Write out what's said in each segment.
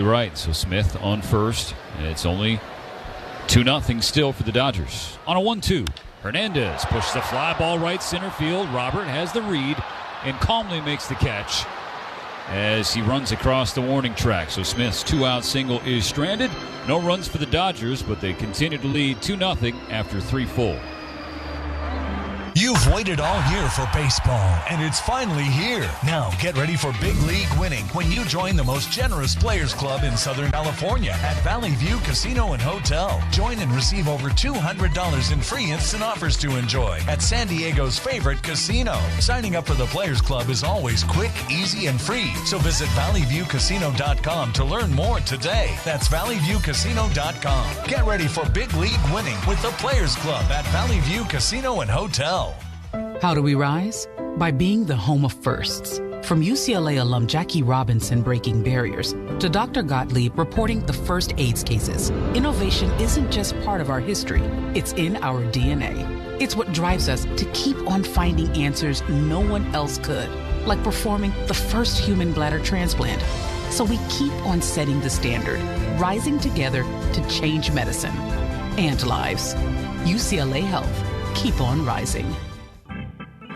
Right, so Smith on first, and it's only 2-0 still for the Dodgers. On a 1-2, Hernandez pushes the fly ball right center field. Robert has the read and calmly makes the catch as he runs across the warning track. So Smith's 2-out single is stranded. No runs for the Dodgers, but they continue to lead 2-0 after 3 full. You've waited all year for baseball, and it's finally here. Now get ready for big league winning when you join the most generous Players Club in Southern California at Valley View Casino and Hotel. Join and receive over $200 in free instant offers to enjoy at San Diego's favorite casino. Signing up for the Players Club is always quick, easy, and free. So visit valleyviewcasino.com to learn more today. That's valleyviewcasino.com. Get ready for big league winning with the Players Club at Valley View Casino and Hotel. How do we rise? By being the home of firsts. From UCLA alum Jackie Robinson breaking barriers to Dr. Gottlieb reporting the first AIDS cases, innovation isn't just part of our history, it's in our DNA. It's what drives us to keep on finding answers no one else could, like performing the first human bladder transplant. So we keep on setting the standard, rising together to change medicine and lives. UCLA Health. Keep on rising.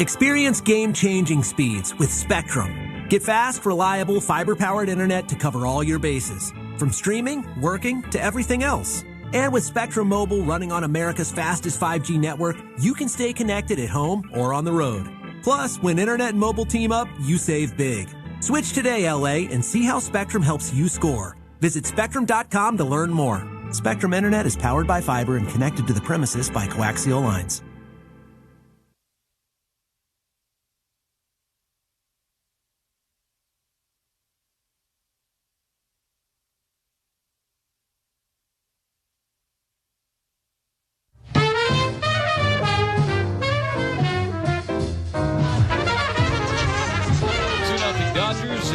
Experience game-changing speeds with Spectrum. Get fast, reliable, fiber-powered internet to cover all your bases, from streaming, working, to everything else. And with Spectrum Mobile running on America's fastest 5G network, you can stay connected at home or on the road. Plus, when internet and mobile team up, you save big. Switch today, LA, and see how Spectrum helps you score. Visit Spectrum.com to learn more. Spectrum Internet is powered by fiber and connected to the premises by coaxial lines.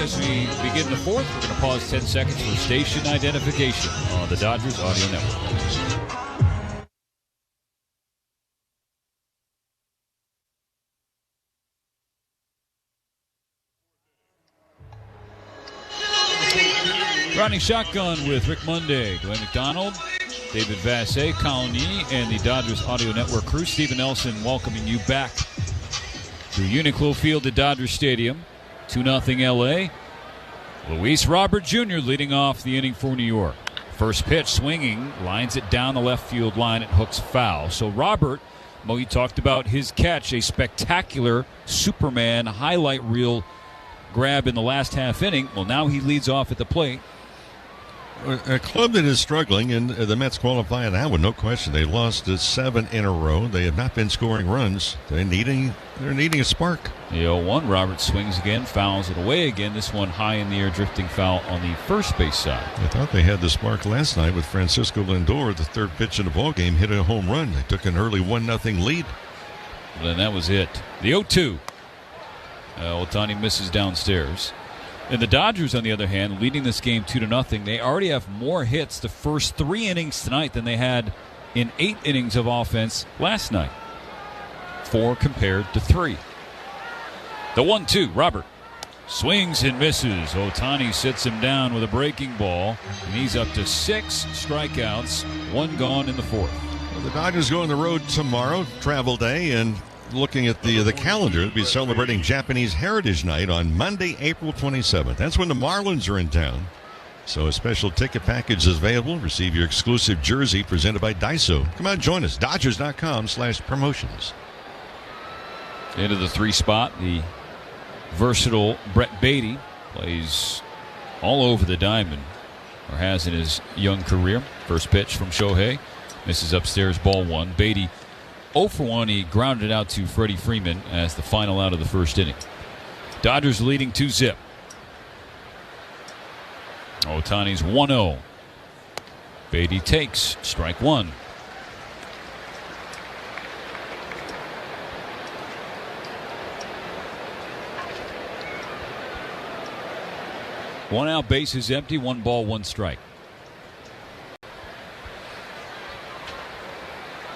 As we begin the fourth, we're going to pause 10 seconds for station identification on the Dodgers Audio Network. Running shotgun with Rick Monday, Glenn McDonald, David Vassay, Colin Yee, and the Dodgers Audio Network crew. Stephen Nelson welcoming you back to Uniqlo Field at Dodger Stadium. 2-0 L.A. Luis Robert Jr. leading off the inning for New York. First pitch swinging, lines it down the left field line. It hooks foul. So Robert, Mo, you talked about his catch, a spectacular Superman highlight reel grab in the last half inning. Well, now he leads off at the plate. A club that is struggling, and the Mets qualify now with no question. They lost 7 in a row. They have not been scoring runs. They're needing a spark. The 0-1, Robert swings again, fouls it away again. This one high in the air, drifting foul on the first base side. I thought they had the spark last night with Francisco Lindor. The third pitch in the ballgame hit a home run. They took an early 1-0 lead. Well, and that was it. The 0-2. Ohtani misses downstairs. And the Dodgers, on the other hand, leading this game 2-0. They already have more hits the first 3 innings tonight than they had in 8 innings of offense last night. 4 compared to 3. The 1-2, Robert swings and misses. Ohtani sits him down with a breaking ball, and he's up to 6 strikeouts, 1 gone in the 4th. Well, the Dodgers go on the road tomorrow, travel day, and looking at the calendar, they'll be celebrating Japanese Heritage Night on Monday, April 27th. That's when the Marlins are in town. So a special ticket package is available. Receive your exclusive jersey presented by Daiso. Come out and join us. Dodgers.com/promotions. Into the 3 spot, the versatile Brett Beatty plays all over the diamond, or has in his young career. First pitch from Shohei. Misses upstairs, ball 1. Beatty 0 for 1. He grounded out to Freddie Freeman as the final out of the first inning. Dodgers leading 2-0. Ohtani's 1-0. Beatty takes strike 1. One out, base is empty, 1 ball, 1 strike.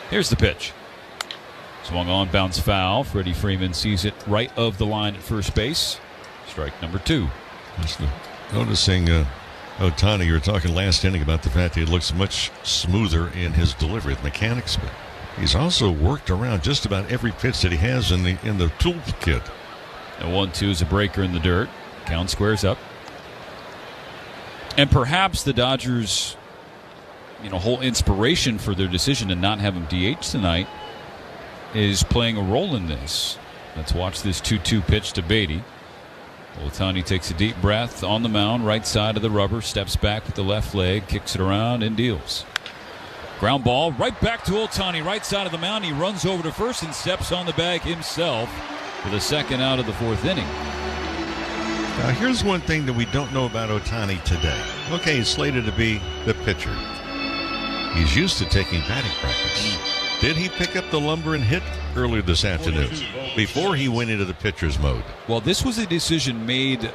Here's the pitch. Swung on, bounce foul. Freddie Freeman sees it right of the line at first base. Strike number 2. Just noticing Ohtani, you were talking last inning about the fact that he looks much smoother in his delivery, the mechanics, but he's also worked around just about every pitch that he has in the toolkit. The 1-2 is a breaker in the dirt. Count squares up. And perhaps the Dodgers, whole inspiration for their decision to not have him DH tonight is playing a role in this. Let's watch this 2-2 pitch to Beatty. Ohtani takes a deep breath on the mound, right side of the rubber, steps back with the left leg, kicks it around, and deals. Ground ball right back to Ohtani, right side of the mound. He runs over to first and steps on the bag himself for the second out of the fourth inning. Now, here's one thing that we don't know about Ohtani today. Okay, he's slated to be the pitcher. He's used to taking batting practice. Did he pick up the lumber and hit earlier this afternoon before he went into the pitcher's mode? Well, this was a decision made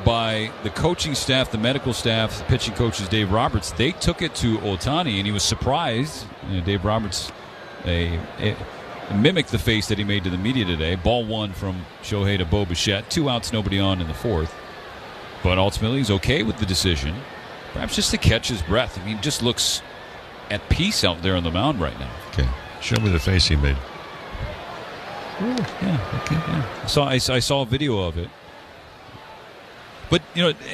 by the coaching staff, the medical staff, the pitching coaches, Dave Roberts. They took it to Ohtani, and he was surprised. Dave Roberts mimicked the face that he made to the media today. Ball one from Shohei to Bo Bichette. 2 outs, nobody on in the fourth. But ultimately, he's okay with the decision. Perhaps just to catch his breath. I mean, he just looks at peace out there on the mound right now. Okay. Show me the face he made. Yeah. Okay. Yeah. I saw a video of it. But,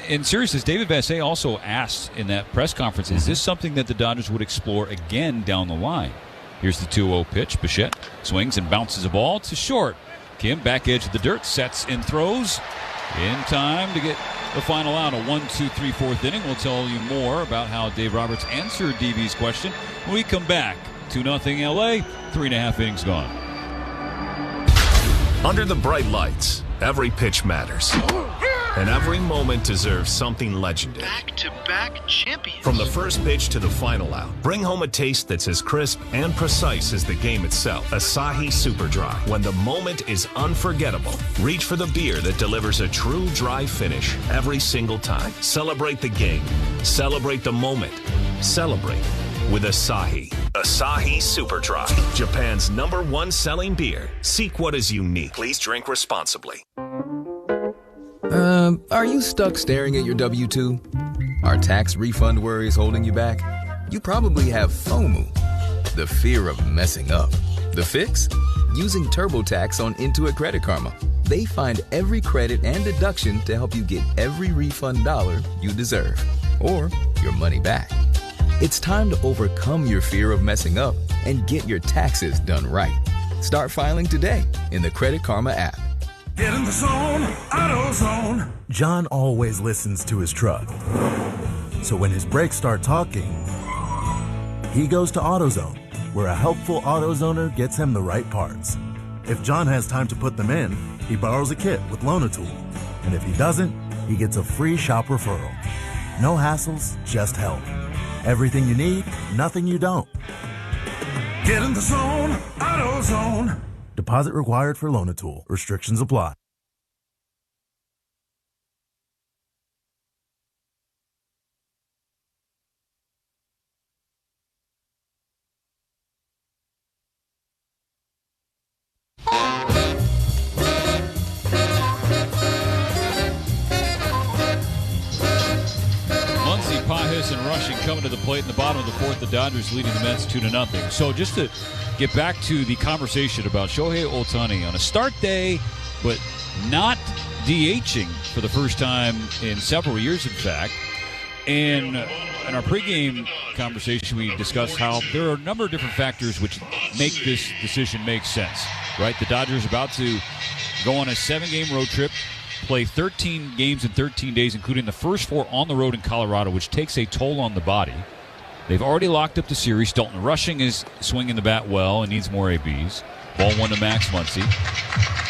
in seriousness, David Vassegh also asked in that press conference, is this something that the Dodgers would explore again down the line? Here's the 2-0 pitch. Bichette swings and bounces a ball to short. Kim, back edge of the dirt, sets and throws in time to get the final out. A 1-2-3 fourth inning. We'll tell you more about how Dave Roberts answered DB's question when we come back. 2-0 LA, 3.5 innings gone. Under the bright lights, every pitch matters. And every moment deserves something legendary. Back-to-back champions. From the first pitch to the final out, bring home a taste that's as crisp and precise as the game itself. Asahi Super Dry. When the moment is unforgettable, reach for the beer that delivers a true dry finish every single time. Celebrate the game. Celebrate the moment. Celebrate with Asahi. Asahi Super Dry. Japan's #1 selling beer. Seek what is unique. Please drink responsibly. Are you stuck staring at your W-2? Are tax refund worries holding you back? You probably have FOMO, the fear of messing up. The fix? Using TurboTax on Intuit Credit Karma. They find every credit and deduction to help you get every refund dollar you deserve, or your money back. It's time to overcome your fear of messing up and get your taxes done right. Start filing today in the Credit Karma app. Get in the zone, AutoZone. John always listens to his truck. So when his brakes start talking, he goes to AutoZone, where a helpful AutoZoner gets him the right parts. If John has time to put them in, he borrows a kit with Loan-A-Tool. And if he doesn't, he gets a free shop referral. No hassles, just help. Everything you need, nothing you don't. Get in the zone, AutoZone. Deposit required for Loan-A-Tool. Restrictions apply. And rushing coming to the plate in the bottom of the fourth. The Dodgers leading the Mets 2-0. So just to get back to the conversation about Shohei Ohtani on a start day, but not DHing for the first time in several years, in fact. And in our pregame conversation, we discussed how there are a number of different factors which make this decision make sense, right? The Dodgers about to go on a 7-game road trip, play 13 games in 13 days, including the first 4 on the road in Colorado, which takes a toll on the body. They've already locked up the series. Dalton Rushing is swinging the bat well and needs more ABs. Ball 1 to Max Muncy.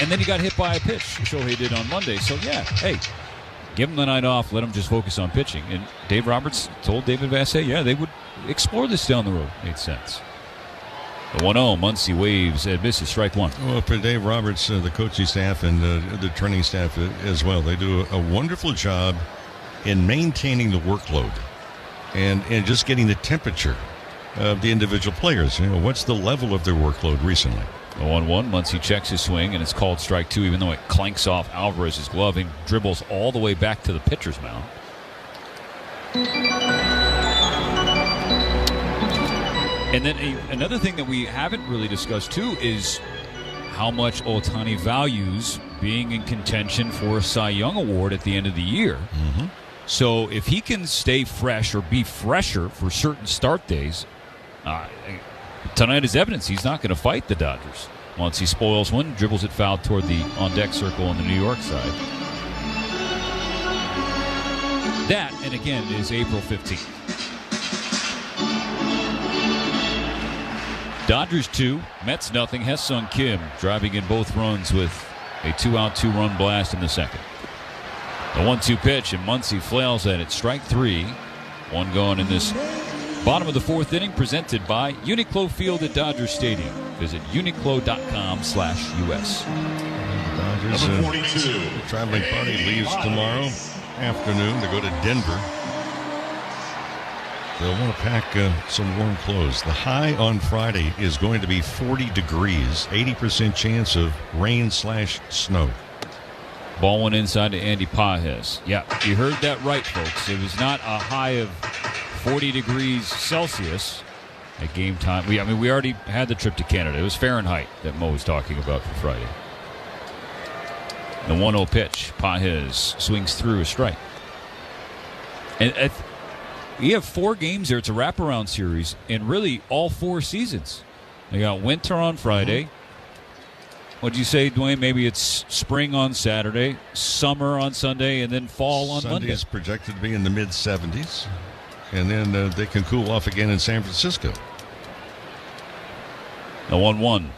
And then he got hit by a pitch, Shohei did on Monday. So, yeah, hey, give him the night off. Let him just focus on pitching. And Dave Roberts told David Vassegh, yeah, they would explore this down the road. Made sense. The 1-0, Muncy waves and misses, strike one. Well, for Dave Roberts, the coaching staff and the training staff as well, they do a wonderful job in maintaining the workload and just getting the temperature of the individual players. What's the level of their workload recently? The 1-1, Muncy checks his swing, and it's called strike 2, even though it clanks off Alvarez's glove and dribbles all the way back to the pitcher's mound. And then another thing that we haven't really discussed, too, is how much Ohtani values being in contention for a Cy Young Award at the end of the year. Mm-hmm. So if he can stay fresh or be fresher for certain start days, tonight is evidence he's not going to fight the Dodgers. Once he spoils one, dribbles it foul toward the on-deck circle on the New York side. That, and again, is April 15th. Dodgers 2, Mets nothing. Hesung Kim driving in both runs with a 2-out, 2-run blast in the second. The 1-2 pitch, and Muncy flails at it. Strike 3. One gone in this bottom of the fourth inning, presented by Uniqlo Field at Dodger Stadium. Visit uniqlo.com/US. Dodgers, the traveling party leaves tomorrow afternoon to go to Denver. They'll want to pack some warm clothes. The high on Friday is going to be 40 degrees, 80% chance of rain/snow. Ball went inside to Andy Pages. Yeah, you heard that right, folks. It was not a high of 40 degrees Celsius at game time. We already had the trip to Canada. It was Fahrenheit that Mo was talking about for Friday. The 1-0 pitch. Pages swings through a strike. And you have 4 games there. It's a wraparound series, and really all 4 seasons. They got winter on Friday. What'd you say, Dwayne? Maybe it's spring on Saturday, summer on Sunday, and then fall on Monday. Sunday is projected to be in the mid-70s, and then they can cool off again in San Francisco. The 1-1.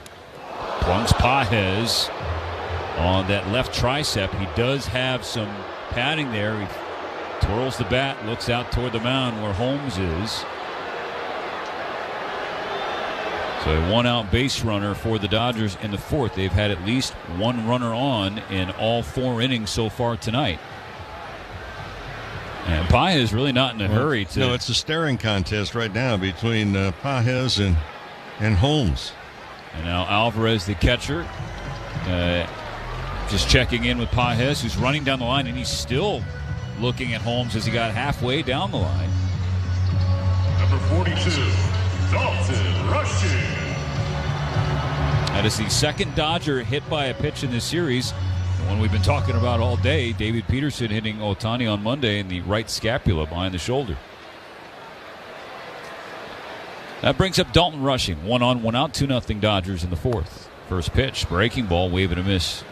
Plunks Pages on that left tricep. He does have some padding there. He twirls the bat, looks out toward the mound where Holmes is. So a 1-out base runner for the Dodgers in the fourth. They've had at least 1 runner on in all 4 innings so far tonight. And Pages really not in a hurry to... No, it's a staring contest right now between Pages and Holmes. And now Alvarez, the catcher, just checking in with Pages, who's running down the line, and he's still looking at Holmes as he got halfway down the line. Number 42, Dalton Rushing. That is the second Dodger hit by a pitch in this series. The one we've been talking about all day, David Peterson hitting Ohtani on Monday in the right scapula behind the shoulder. That brings up Dalton Rushing. 1 on, 1 out, 2-0 Dodgers in the fourth. First pitch, breaking ball, wave and a miss.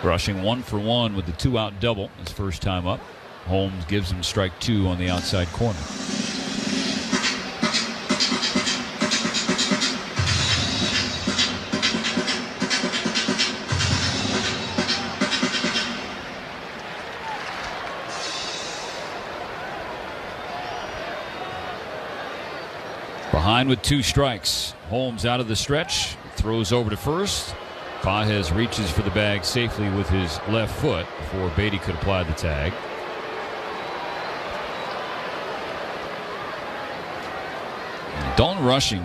Rushing 1 for 1 with the 2-out double his first time up. Holmes gives him strike 2 on the outside corner. Behind with 2 strikes. Holmes out of the stretch, throws over to first. Pages reaches for the bag safely with his left foot before Beatty could apply the tag. Dalton Rushing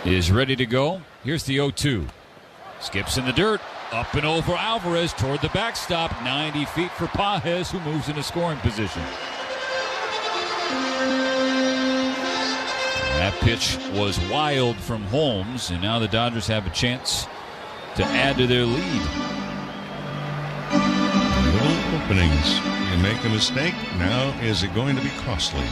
is ready to go. Here's the 0-2. Skips in the dirt. Up and over Alvarez toward the backstop. 90 feet for Pages, who moves into scoring position. That pitch was wild from Holmes, and now the Dodgers have a chance to add to their lead. Little openings. You make a mistake, now is it going to be costly?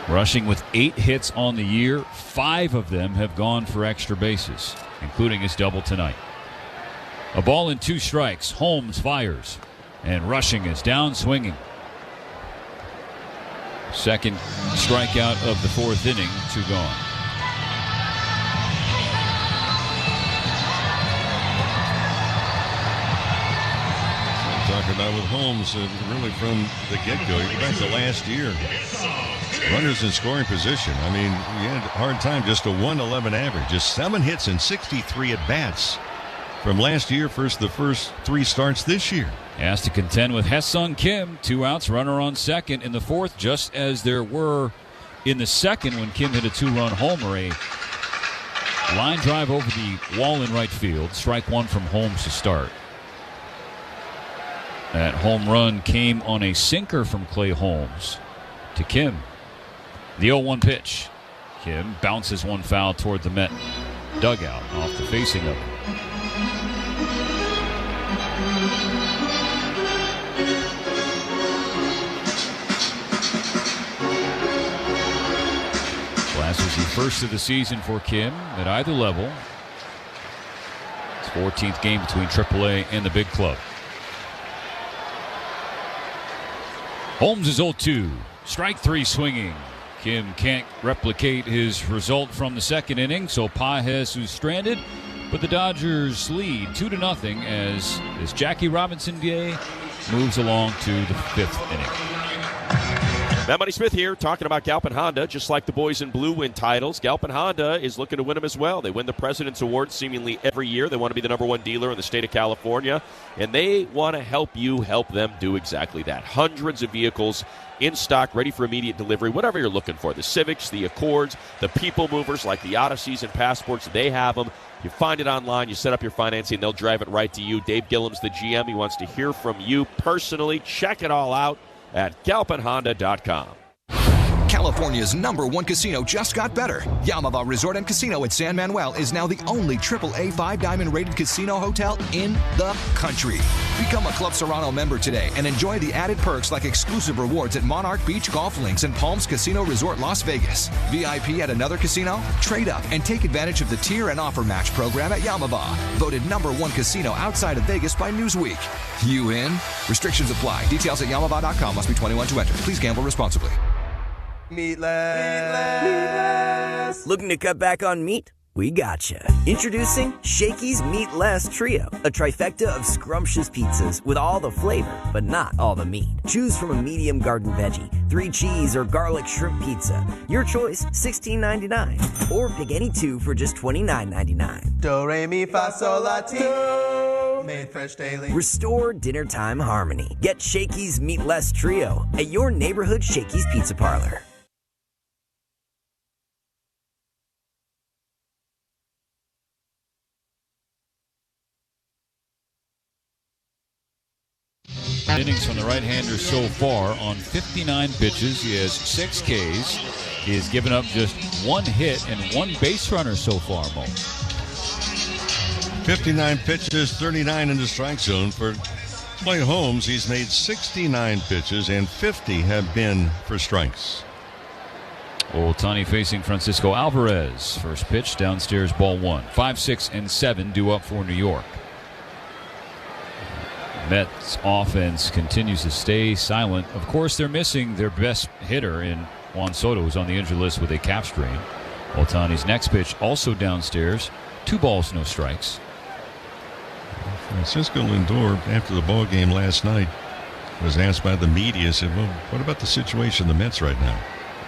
Rushing with 8 hits on the year, 5 of them have gone for extra bases, including his double tonight. A ball and 2 strikes. Holmes fires, and Rushing is down swinging. Second strikeout of the fourth inning, 2 gone. Talk about with Holmes, really from the get-go. You go back to last year. Runners in scoring position. I mean, he had a hard time, just a 111 average. Just 7 hits and 63 at-bats from last year, the first 3 starts this year. Has to contend with Haesung Kim. 2 outs, runner on second in the 4th, just as there were in the 2nd when Kim hit a 2-run homer. A line drive over the wall in right field. Strike 1 from Holmes to start. That home run came on a sinker from Clay Holmes to Kim. The 0-1 pitch. Kim bounces one foul toward the Met dugout off the facing of it. Last was the first of the season for Kim at either level. It's 14th game between AAA and the big club. Holmes is 0-2. Strike 3 swinging. Kim can't replicate his result from the 2nd inning, so Pages is stranded. But the Dodgers lead 2-0 as Jackie Robinson Day moves along to the 5th inning. Matt Money Smith here, talking about Galpin Honda. Just like the boys in blue win titles, Galpin Honda is looking to win them as well. They win the President's Award seemingly every year. They want to be the #1 dealer in the state of California, and they want to help you help them do exactly that. Hundreds of vehicles in stock, ready for immediate delivery, whatever you're looking for. The Civics, the Accords, the people movers like the Odysseys and Passports, they have them. You find it online, you set up your financing, they'll drive it right to you. Dave Gillum's the GM. He wants to hear from you personally. Check it all out at galpinhonda.com. California's #1 casino just got better. Yamava Resort and Casino at San Manuel is now the only AAA 5-diamond rated casino hotel in the country. Become a Club Serrano member today and enjoy the added perks like exclusive rewards at Monarch Beach Golf Links and Palms Casino Resort Las Vegas. VIP at another casino? Trade up and take advantage of the tier and offer match program at Yamava. Voted #1 casino outside of Vegas by Newsweek. You in? Restrictions apply. Details at Yamava.com. Must be 21 to enter. Please gamble responsibly. Meatless. Looking to cut back on meat? We gotcha. Introducing Shakey's Meatless Trio, a trifecta of scrumptious pizzas with all the flavor, but not all the meat. Choose from a medium garden veggie, 3 cheese, or garlic shrimp pizza. Your choice, $16.99. Or pick any 2 for just $29.99. Do, re, mi, fa, sol, la, ti. Do. Made fresh daily. Restore dinner time harmony. Get Shakey's Meatless Trio at your neighborhood Shakey's Pizza Parlor. Innings from the right-hander so far on 59 pitches. He has 6 Ks. He has given up just 1 hit and 1 base runner so far, Mo. 59 pitches, 39 in the strike zone. For Clay Holmes, he's made 69 pitches, and 50 have been for strikes. Ohtani facing Francisco Alvarez. First pitch, downstairs, ball 1. 5, 6, and 7 due up for New York. Mets offense continues to stay silent. Of course, they're missing their best hitter in Juan Soto, who's on the injured list with a calf strain. Ohtani's next pitch also downstairs. 2 balls, no strikes. Francisco Lindor, after the ball game last night, was asked by the media, said, well, what about the situation in the Mets right now?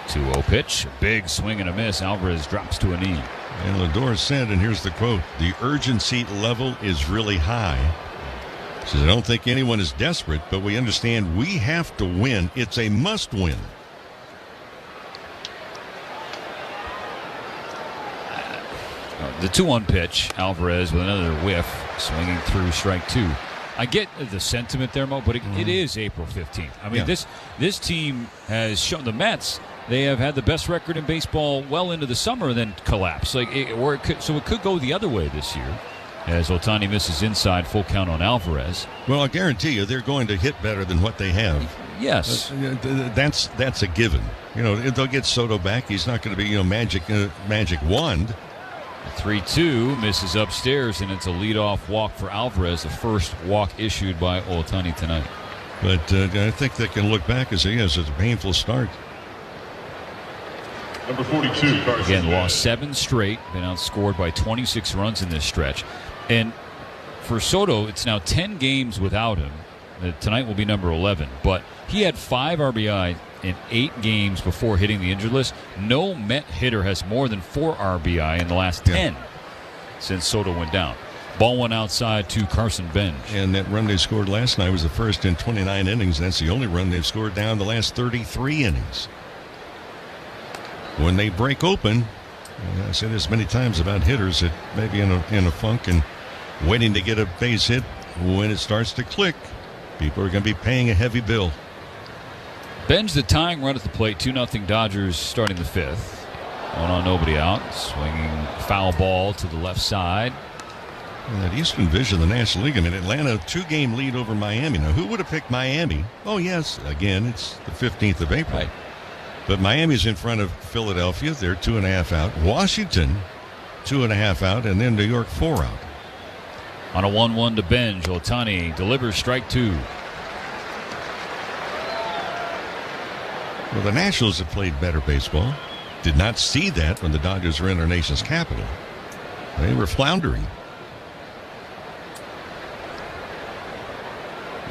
2-0 pitch, a big swing and a miss. Alvarez drops to a knee. And Lindor said, and here's the quote, the urgency level is really high. He says, I don't think anyone is desperate, but we understand we have to win. It's a must win. The 2-1 pitch, Alvarez with another whiff, swinging through strike 2. I get the sentiment there, Mo, but it is April 15th. I mean, this team has shown, the Mets, they have had the best record in baseball well into the summer and then collapse. So it could go the other way this year. As Ohtani misses inside, full count on Alvarez. Well, I guarantee you they're going to hit better than what they have. Yes. That's a given. You know, they'll get Soto back. He's not going to be, magic wand. 3-2 misses upstairs, and it's a leadoff walk for Alvarez, the first walk issued by Ohtani tonight. But I think they can look back and say, yes, it's a painful start. Number 42, Carson. Again, lost 7 straight, been outscored by 26 runs in this stretch. And for Soto, it's now 10 games without him. Tonight will be number 11. But he had 5 RBI in 8 games before hitting the injured list. No Met hitter has more than 4 RBI in the last 10 since Soto went down. Ball one outside to Carson Benj. And that run they scored last night was the first in 29 innings. That's the only run they've scored down the last 33 innings. When they break open, I said this many times about hitters that may be in a funk and waiting to get a base hit. When it starts to click, people are going to be paying a heavy bill. Benj the tying run at the plate, 2-0 Dodgers starting the fifth. 1 on, nobody out. Swinging foul ball to the left side. And that Eastern Division of the National League, I mean, Atlanta, 2-game lead over Miami. Now, who would have picked Miami? Oh, yes, again, it's the 15th of April. Right. But Miami's in front of Philadelphia. They're 2.5 out. Washington, 2.5 out. And then New York, 4 out. On a 1-1 to Benj, Ohtani delivers strike 2. Well, the Nationals have played better baseball. Did not see that when the Dodgers were in our nation's capital. They were floundering.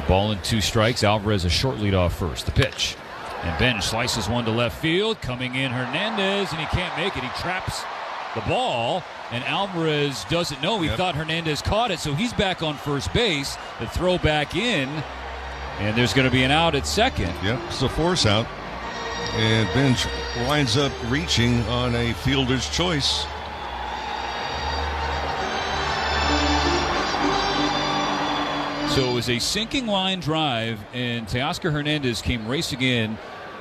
Ball and 2 strikes. Alvarez a short lead off first. The pitch. And Benj slices one to left field. Coming in Hernandez, and he can't make it. He traps the ball, and Alvarez doesn't know. He thought Hernandez caught it, so he's back on first base. The throw back in, and there's going to be an out at second. Yep, it's a force out. And Benj winds up reaching on a fielder's choice. So it was a sinking line drive, and Teoscar Hernandez came racing in,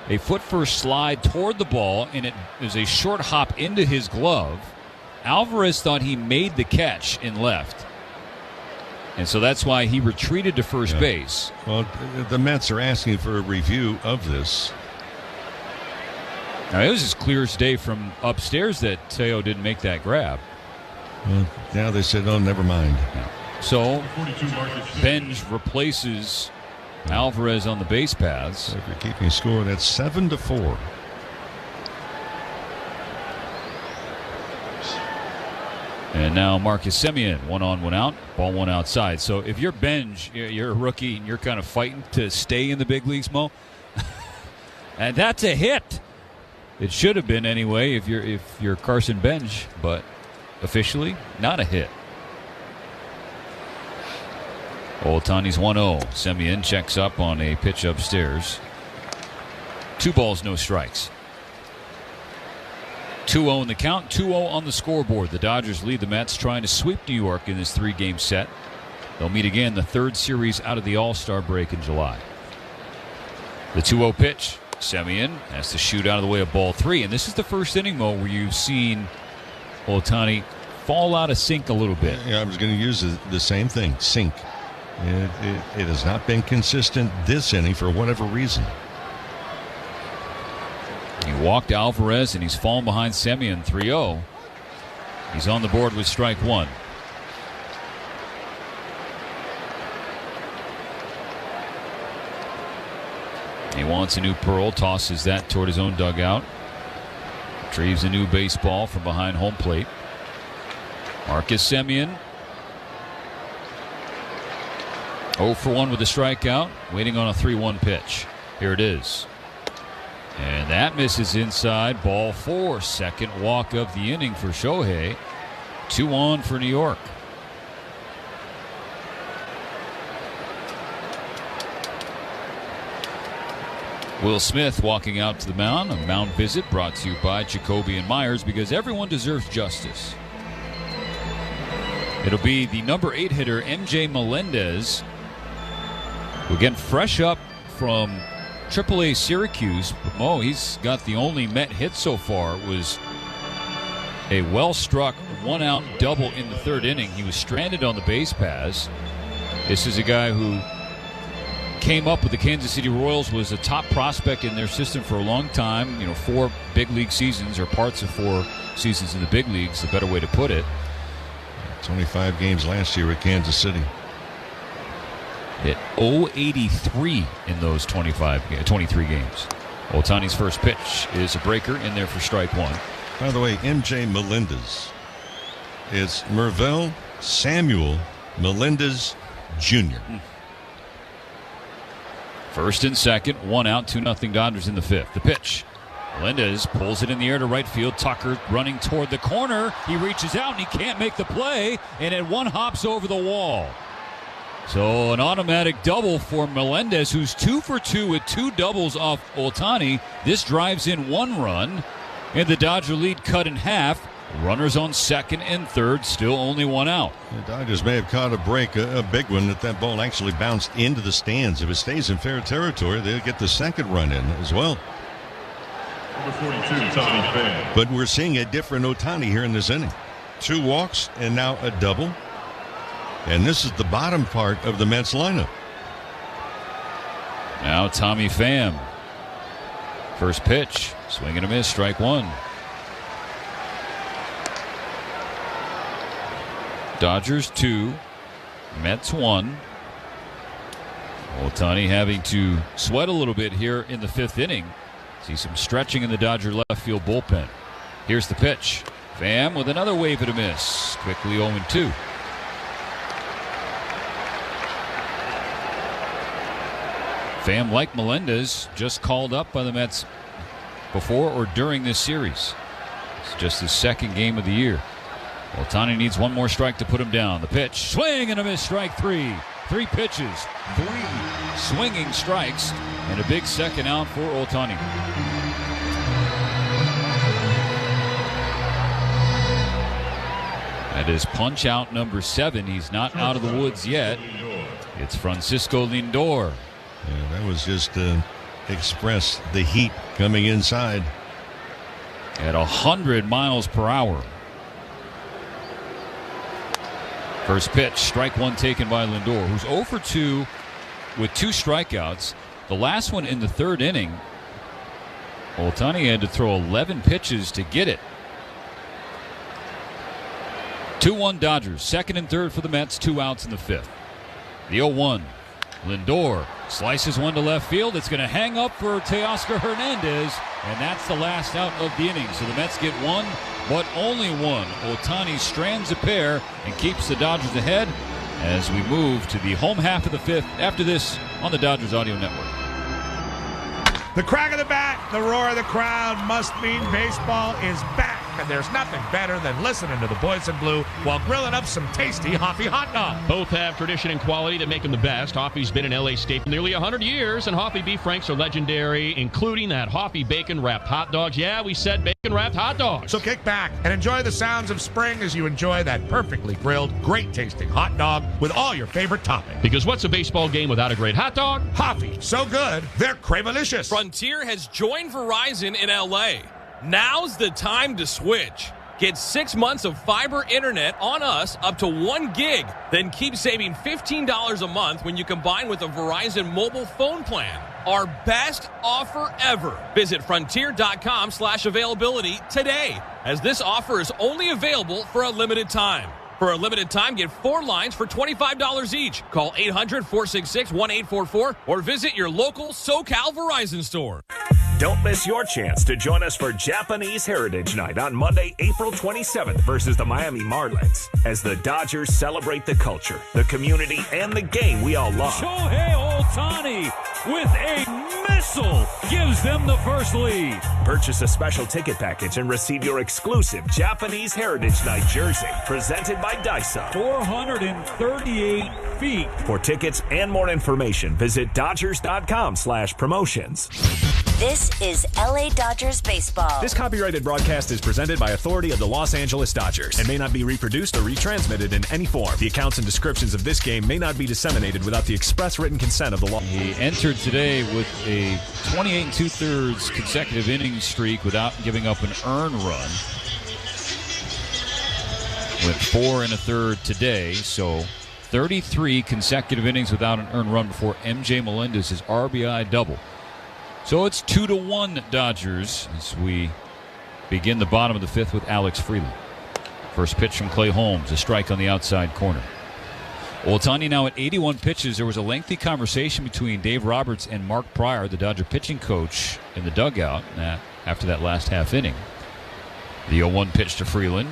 a foot-first slide toward the ball, and it was a short hop into his glove. Alvarez thought he made the catch in left, and so that's why he retreated to first base. Well, the Mets are asking for a review of this. Now, it was as clear as day from upstairs that Teo didn't make that grab. Well, now they said, oh, never mind. Yeah. So, Benj replaces Alvarez on the base paths. So if you're keeping score, that's 7-4. And now Marcus Semien, 1 on, 1 out, ball 1 outside. So if you're Benj, you're a rookie and you're kind of fighting to stay in the big leagues, Mo. And that's a hit. It should have been anyway if you're Carson Benj, but officially not a hit. Ohtani's 1-0. Semien checks up on a pitch upstairs. 2 balls, no strikes. 2-0 in the count, 2-0 on the scoreboard. The Dodgers lead the Mets, trying to sweep New York in this 3-game set. They'll meet again the 3rd series out of the All-Star break in July. The 2-0 pitch. Semien has to shoot out of the way of ball 3. And this is the first inning, Mo, where you've seen Ohtani fall out of sync a little bit. Yeah, I was going to use the same thing, sync. It has not been consistent this inning for whatever reason. He walked Alvarez, and he's fallen behind Semien 3-0. He's on the board with strike 1. He wants a new pearl, tosses that toward his own dugout. Retrieves a new baseball from behind home plate. Marcus Semien 0 for 1 with a strikeout, waiting on a 3-1 pitch. Here it is. And that misses inside, ball 4. Second walk of the inning for Shohei. 2 on for New York. Will Smith walking out to the mound. A mound visit brought to you by Jacoby and Myers, because everyone deserves justice. It'll be the number 8 hitter, MJ Melendez, who again fresh up from AAA Syracuse. Mo, he's got the only Met hit so far. It was a well-struck 1-out double in the 3rd inning. He was stranded on the base paths. This is a guy who came up with the Kansas City Royals, was a top prospect in their system for a long time. 4 big league seasons, or parts of 4 seasons in the big leagues, the better way to put it. 25 games last year at Kansas City. Hit .083 in those 23 games. Ohtani's first pitch is a breaker in there for strike 1. By the way, MJ Melendez is Mervell Samuel Melendez Jr. First and second, 1 out, 2-0 Dodgers in the 5th. The pitch. Melendez pulls it in the air to right field. Tucker running toward the corner. He reaches out and he can't make the play, and it one hops over the wall. So an automatic double for Melendez, who's 2 for 2 with 2 doubles off Ohtani. This drives in 1 run, and the Dodger lead cut in half. Runners on second and third, still only 1 out. The Dodgers may have caught a break, a big one, that ball actually bounced into the stands. If it stays in fair territory, they'll get the second run in as well. Number 42, Tommy Pham. But we're seeing a different Ohtani here in this inning. 2 walks and now a double. And this is the bottom part of the Mets lineup. Now Tommy Pham. First pitch, swing and a miss, strike 1. Dodgers 2, Mets 1. Ohtani having to sweat a little bit here in the 5th inning. See some stretching in the Dodger left field bullpen. Here's the pitch. Pham with another wave and a miss. Quickly 0-2. Pham, like Melendez, just called up by the Mets before or during this series. It's just his 2nd game of the year. Ohtani needs 1 more strike to put him down. The pitch, swing and a miss, strike 3. 3 pitches, 3 swinging strikes, and a big second out for Ohtani. That is punch out number 7. He's not out of the woods yet. It's Francisco Lindor. Yeah, that was just to express the heat coming inside. At 100 miles per hour. First pitch, strike 1 taken by Lindor, who's 0 for 2 with 2 strikeouts. The last one in the 3rd inning. Ohtani had to throw 11 pitches to get it. 2-1 Dodgers, 2nd and 3rd for the Mets, 2 outs in the 5th. The 0-1. Lindor slices 1 to left field. It's going to hang up for Teoscar Hernandez, and that's the last out of the inning. So the Mets get 1, but only 1. Ohtani strands a pair and keeps the Dodgers ahead as we move to the home half of the 5th after this on the Dodgers Audio Network. The crack of the bat, the roar of the crowd must mean baseball is back. And there's nothing better than listening to the boys in blue while grilling up some tasty Hoppy hot dogs. Both have tradition and quality that make them the best. Hoppy's been an LA staple nearly 100 years, and Hoppy beef franks are legendary, including that Hoppy bacon-wrapped hot dogs. Yeah, we said bacon-wrapped hot dogs. So kick back and enjoy the sounds of spring as you enjoy that perfectly grilled, great-tasting hot dog with all your favorite toppings. Because what's a baseball game without a great hot dog? Hoppy, so good, they're cravelicious. Frontier has joined Verizon in LA. Now's the time to switch. Get 6 months of fiber internet on us up to 1 gig. Then keep saving $15 a month when you combine with a Verizon mobile phone plan. Our best offer ever. Visit frontier.com/availability today, as this offer is only available for a limited time. For a limited time, get 4 lines for $25 each. Call 800-466-1844 or visit your local SoCal Verizon store. Don't miss your chance to join us for Japanese Heritage Night on Monday, April 27th versus the Miami Marlins, as the Dodgers celebrate the culture, the community, and the game we all love. Shohei Ohtani with a missile gives them the first lead. Purchase a special ticket package and receive your exclusive Japanese Heritage Night jersey, presented by Daiso. 438 feet. For tickets and more information, visit Dodgers.com/promotions. This is LA Dodgers baseball. This copyrighted broadcast is presented by authority of the Los Angeles Dodgers and may not be reproduced or retransmitted in any form. The accounts and descriptions of this game may not be disseminated without the express written consent of the law. He entered today with a 28 2/3 consecutive inning streak without giving up an earned run. Went 4 1/3 today, so 33 consecutive innings without an earned run before MJ Melendez's RBI double. So it's 2-1 Dodgers as we begin the bottom of the 5th with Alex Freeland. First pitch from Clay Holmes, a strike on the outside corner. Ohtani now at 81 pitches. There was a lengthy conversation between Dave Roberts and Mark Pryor, the Dodger pitching coach, in the dugout after that last half inning. The 0-1 pitch to Freeland.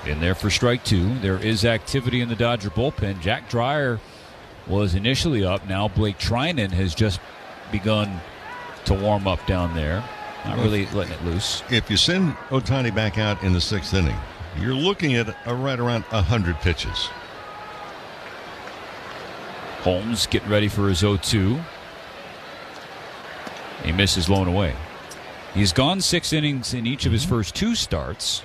In there for strike 2. There is activity in the Dodger bullpen. Jack Dreyer was initially up. Now Blake Trinan has just begun to warm up down there. Not really letting it loose. If you send Ohtani back out in the 6th inning, you're looking at right around 100 pitches. Holmes getting ready for his 0-2. He misses low and away. He's gone 6 innings in each of his first 2 starts.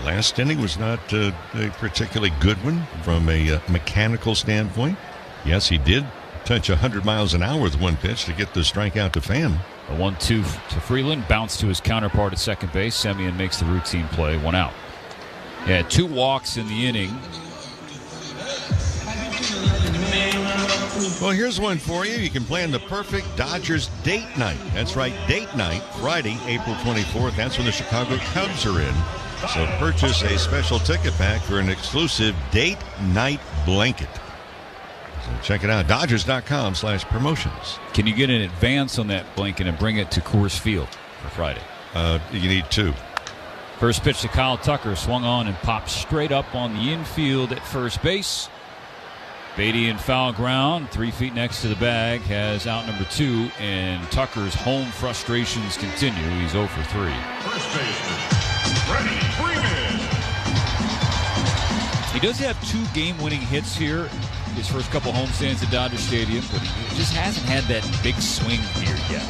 Last inning was not a particularly good one from a mechanical standpoint. Yes, he did touch 100 miles an hour with one pitch to get the strikeout to Pham. A 1-2 to Freeland, bounce to his counterpart at second base. Semien makes the routine play, 1 out. He had 2 walks in the inning. Well, here's one for you. You can plan the perfect Dodgers date night. That's right, date night, Friday, April 24th. That's when the Chicago Cubs are in. So purchase a special ticket pack for an exclusive date night blanket. So check it out, Dodgers.com/promotions. Can you get an advance on that blanket and bring it to Coors Field for Friday? You need 2. First pitch to Kyle Tucker, swung on and popped straight up on the infield at first base. Beatty in foul ground, 3 feet next to the bag, has out number 2, and Tucker's home frustrations continue. He's 0 for 3. First baseman, Freddie Freeman. He does have 2 game-winning hits here, his first couple homestands at Dodger Stadium, but he just hasn't had that big swing here yet.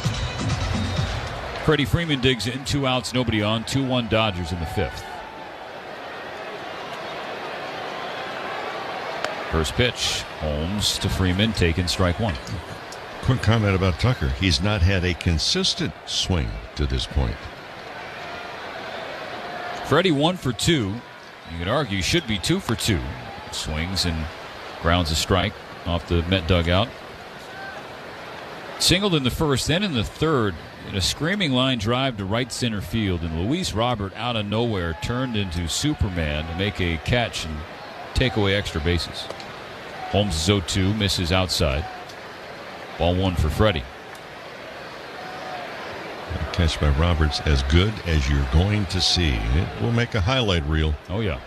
Freddie Freeman digs in, 2 outs, nobody on, 2-1 Dodgers in the 5th. First pitch, Holmes to Freeman, taken strike 1. Quick comment about Tucker. He's not had a consistent swing to this point. Freddie 1 for 2. You could argue should be 2 for 2. Swings and grounds a strike off the Met dugout. Singled in the first, then in the third, in a screaming line drive to right center field, and Luis Robert out of nowhere turned into Superman to make a catch and take away extra bases. Holmes is 0-2, misses outside. Ball 1 for Freddie. A catch by Roberts, as good as you're going to see. It will make a highlight reel. Oh, yeah.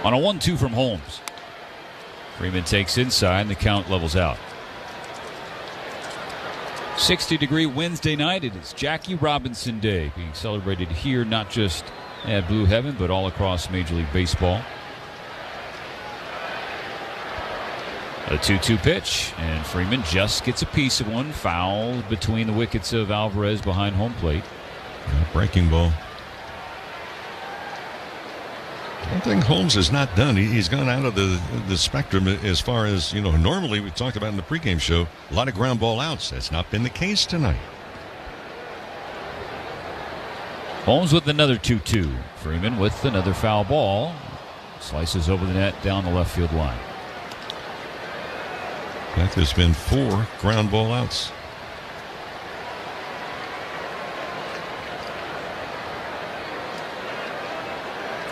On a 1-2 from Holmes. Freeman takes inside, and the count levels out. 60-degree Wednesday night. It is Jackie Robinson Day, being celebrated here not just at Blue Heaven, but all across Major League Baseball. A 2-2 pitch, and Freeman just gets a piece of one, foul between the wickets of Alvarez behind home plate. Breaking ball. One thing Holmes has not done, he's gone out of the spectrum as far as, normally we talked about in the pregame show, a lot of ground ball outs. That's not been the case tonight. Holmes with another 2-2. Freeman with another foul ball. Slices over the net down the left field line. In fact, there's been 4 ground ball outs.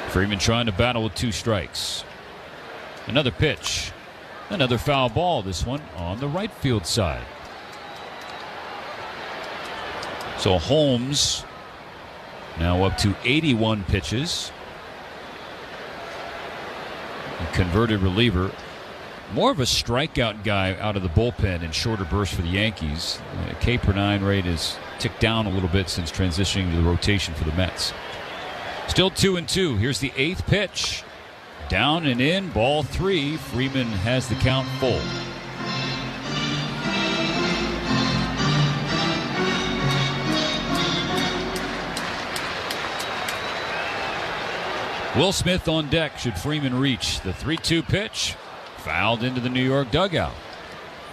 Freeman trying to battle with 2 strikes. Another pitch. Another foul ball, this one on the right field side. So Holmes now up to 81 pitches. A converted reliever. More of a strikeout guy out of the bullpen in shorter bursts for the Yankees. K/9 rate has ticked down a little bit since transitioning to the rotation for the Mets. Still 2-2. Here's the 8th pitch. Down and in, ball 3. Freeman has the count full. Will Smith on deck should Freeman reach. The 3-2 pitch. Fouled into the New York dugout.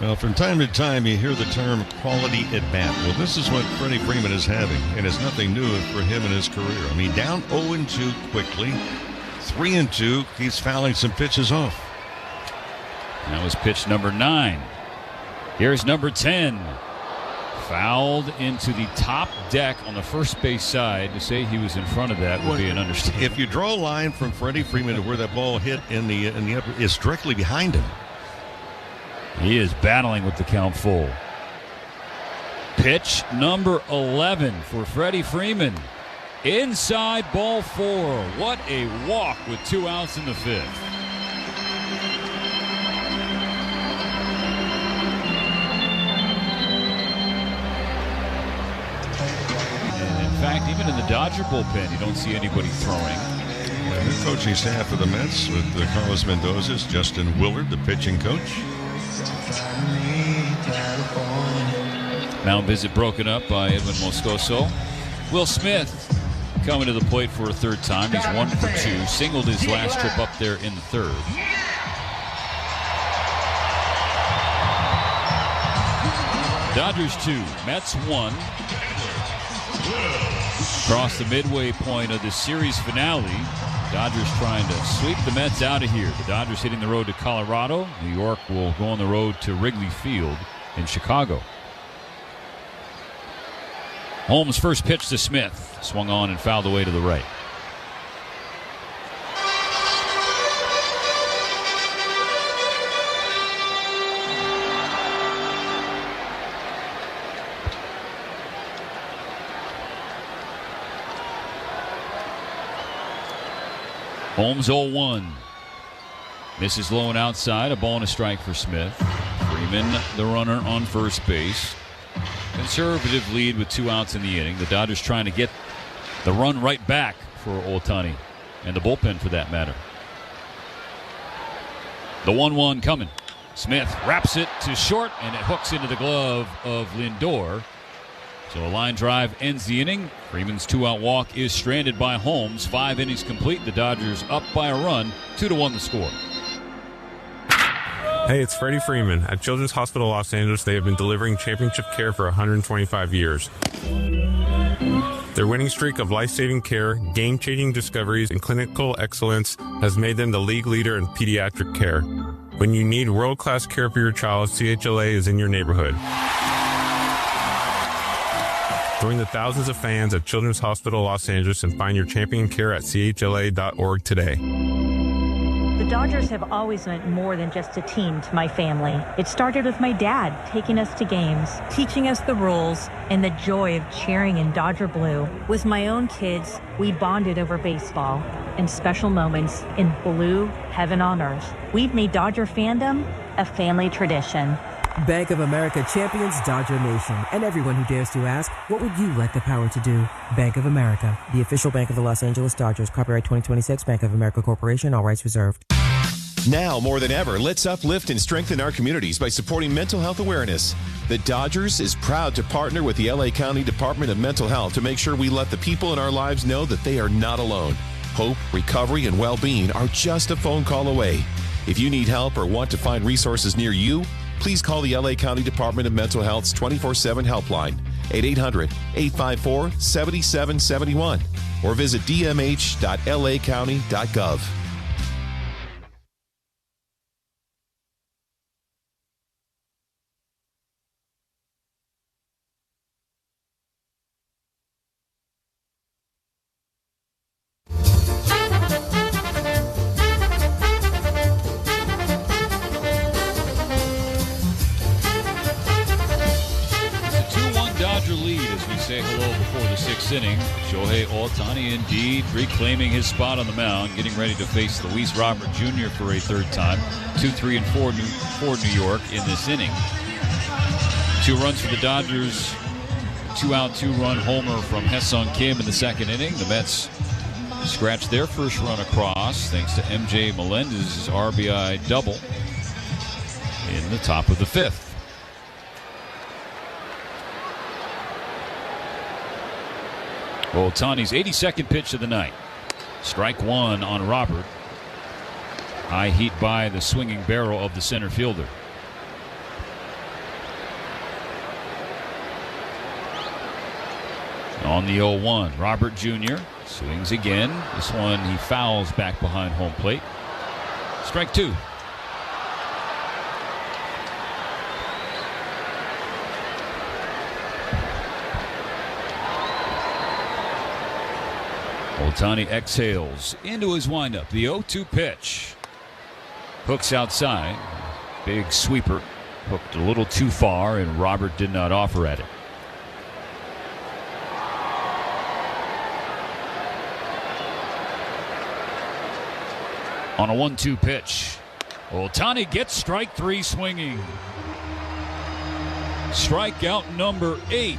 Well, from time to time, you hear the term quality at bat. Well, this is what Freddie Freeman is having, and it's nothing new for him in his career. I mean, down 0-2 quickly, 3-2, he's fouling some pitches off. That was pitch number 9. Here's number 10. Fouled into the top deck on the first base side. To say he was in front of that would be an understatement. If you draw a line from Freddie Freeman to where that ball hit in the upper, it's directly behind him. He is battling with the count full. Pitch number 11 for Freddie Freeman. Inside, ball 4. What a walk with 2 outs in the 5th. in the Dodger bullpen, you don't see anybody throwing. And the coaching staff of the Mets with Carlos Mendoza's Justin Willard, the pitching coach. Mound visit broken up by Edwin Moscoso. Will Smith coming to the plate for a third time. He's 1 for 2. Singled his last trip up there in the third. Dodgers 2, Mets 1. Across the midway point of the series finale, Dodgers trying to sweep the Mets out of here. The Dodgers hitting the road to Colorado. New York will go on the road to Wrigley Field in Chicago. Holmes' first pitch to Smith. Swung on and fouled away to the right. Holmes 0-1. Misses low and outside. A ball and a strike for Smith. Freeman, the runner on first base. Conservative lead with 2 outs in the inning. The Dodgers trying to get the run right back for Ohtani and the bullpen for that matter. The 1-1 coming. Smith wraps it to short and it hooks into the glove of Lindor. So a line drive ends the inning. Freeman's 2-out walk is stranded by Holmes. 5 innings complete. The Dodgers up by a run. 2-1 the score. Hey, it's Freddie Freeman. At Children's Hospital Los Angeles, they have been delivering championship care for 125 years. Their winning streak of life-saving care, game-changing discoveries, and clinical excellence has made them the league leader in pediatric care. When you need world-class care for your child, CHLA is in your neighborhood. Join the thousands of fans at Children's Hospital Los Angeles and find your champion care at chla.org today. The Dodgers have always meant more than just a team to my family. It started with my dad taking us to games, teaching us the rules, and the joy of cheering in Dodger blue. With my own kids, we bonded over baseball and special moments in blue heaven on earth. We've made Dodger fandom a family tradition. Bank of America champions Dodger Nation, and everyone who dares to ask, what would you like the power to do? Bank of America, the official bank of the Los Angeles Dodgers. Copyright 2026, Bank of America Corporation, all rights reserved. Now more than ever, let's uplift and strengthen our communities by supporting mental health awareness. The Dodgers is proud to partner with the LA County Department of Mental Health to make sure we let the people in our lives know that they are not alone. Hope, recovery, and well-being are just a phone call away. If you need help or want to find resources near you, please call the LA County Department of Mental Health's 24/7 helpline at 800-854-7771 or visit dmh.lacounty.gov. Inning. Shohei Ohtani indeed reclaiming his spot on the mound, getting ready to face Luis Robert Jr. for a third time. 2, 3, and 4 for New York in this inning. 2 runs for the Dodgers. 2-out, 2-run homer from Ha-Seong Kim in the second inning. The Mets scratched their first run across thanks to MJ Melendez's RBI double in the top of the 5th. Ohtani's 82nd pitch of the night. Strike 1 on Robert. High heat by the swinging barrel of the center fielder. On the 0-1, Robert Jr. swings again. This one he fouls back behind home plate. Strike 2. Ohtani exhales into his windup. The 0-2 pitch. Hooks outside. Big sweeper. Hooked a little too far, and Robert did not offer at it. On a 1-2 pitch. Ohtani gets strike 3 swinging. Strikeout number 8.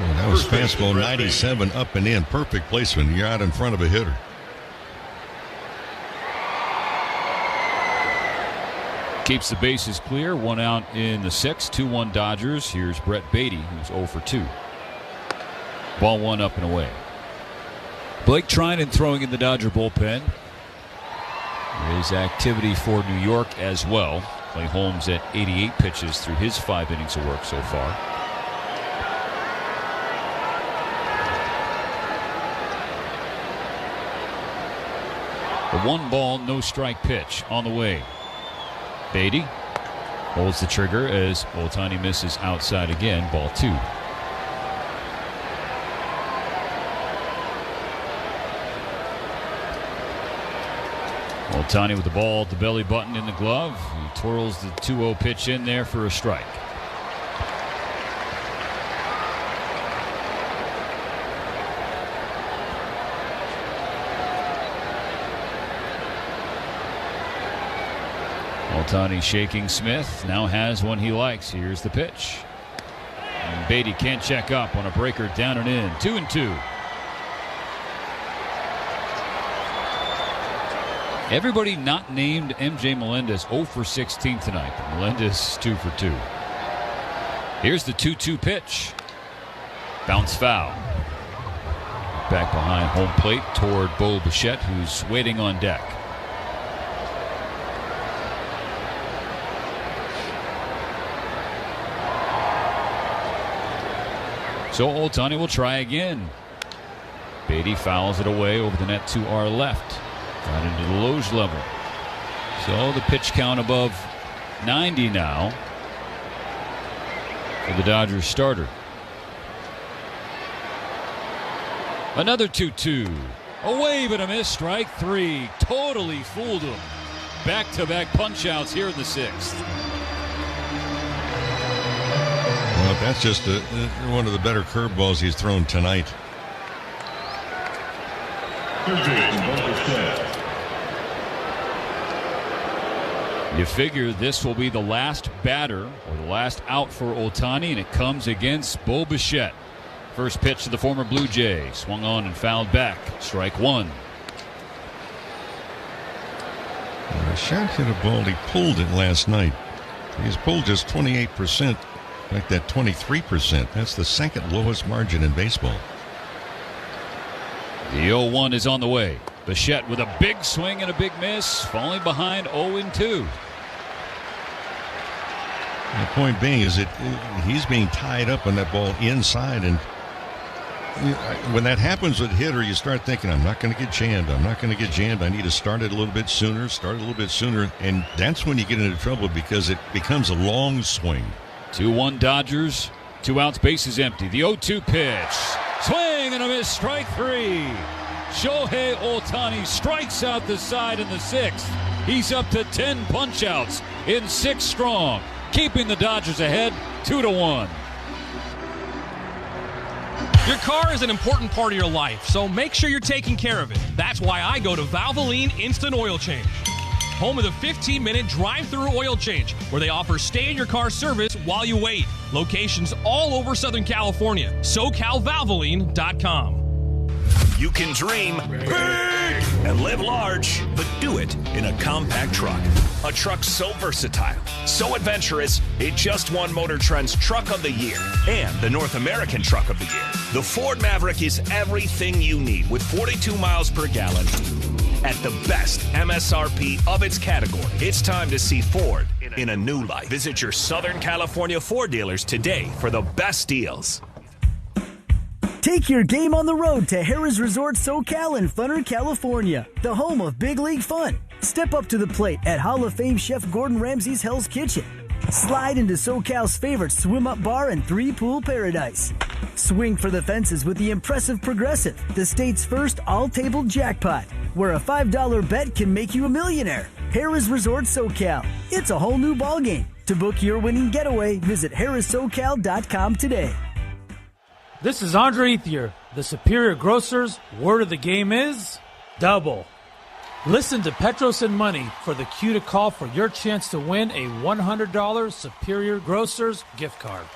Well, that was fastball 97 up and in. Perfect placement. You're out in front of a hitter. Keeps the bases clear. 1 out in the 6th. 2-1 Dodgers. Here's Brett Beatty, who's 0 for 2. Ball 1 up and away. Blake Trinan throwing in the Dodger bullpen. There is activity for New York as well. Clay Holmes at 88 pitches through his 5 innings of work so far. The 1-ball, no strike pitch on the way. Beatty holds the trigger as Ohtani misses outside again. Ball 2. Ohtani with the ball at the belly button in the glove. He twirls the 2-0 pitch in there for a strike. Ohtani shaking Smith. Now has one he likes. Here's the pitch. And Beatty can't check up on a breaker down and in. 2-2. Everybody not named MJ Melendez 0 for 16 tonight. But Melendez 2 for 2. Here's the 2-2 pitch. Bounce foul. Back behind home plate toward Bo Bichette, who's waiting on deck. So Ohtani will try again. Beatty fouls it away over the net to our left. Right into the Loge level. So the pitch count above 90 now for the Dodgers starter. Another 2-2. A wave and a miss. Strike 3. Totally fooled him. Back-to-back punch-outs here in the 6th. Well, that's just one of the better curveballs he's thrown tonight. You figure this will be the last batter or the last out for Ohtani, and it comes against Bo Bichette. First pitch to the former Blue Jay. Swung on and fouled back. Strike 1. Bichette hit a ball. He pulled it last night. He's pulled just 28%. Like that 23%. That's the second lowest margin in baseball. The 0-1 is on the way. Bichette with a big swing and a big miss, falling behind 0-2. The point being is that he's being tied up on that ball inside, and when that happens with a hitter, you start thinking, I'm not going to get jammed. I'm not going to get jammed. I need to start it a little bit sooner, and that's when you get into trouble because it becomes a long swing. 2-1 Dodgers. 2 outs, bases empty. The 0-2 pitch. Swing and a miss. Strike 3. Shohei Ohtani strikes out the side in the 6th. He's up to 10 punch-outs in 6 strong, keeping the Dodgers ahead 2-1. Your car is an important part of your life, so make sure you're taking care of it. That's why I go to Valvoline Instant Oil Change. Home of the 15-minute drive-through oil change, where they offer stay-in-your-car service while you wait. Locations all over Southern California. SoCalValvoline.com. You can dream big and live large, but do it in a compact truck. A truck so versatile, so adventurous, it just won Motor Trend's Truck of the Year and the North American Truck of the Year. The Ford Maverick is everything you need with 42 miles per gallon at the best MSRP of its category. It's time to see Ford in a new light. Visit your Southern California Ford dealers today for the best deals. Take your game on the road to Harrah's Resort SoCal in Funner, California, the home of big league fun. Step up to the plate at Hall of Fame Chef Gordon Ramsay's Hell's Kitchen. Slide into SoCal's favorite swim-up bar and 3-pool paradise. Swing for the fences with the impressive Progressive, the state's first all-table jackpot, where a $5 bet can make you a millionaire. Harrah's Resort SoCal. It's a whole new ballgame. To book your winning getaway, visit harrahsocal.com today. This is Andre Ethier, the Superior Grocers. Word of the game is double. Listen to Petros and Money for the cue to call for your chance to win a $100 Superior Grocers gift card.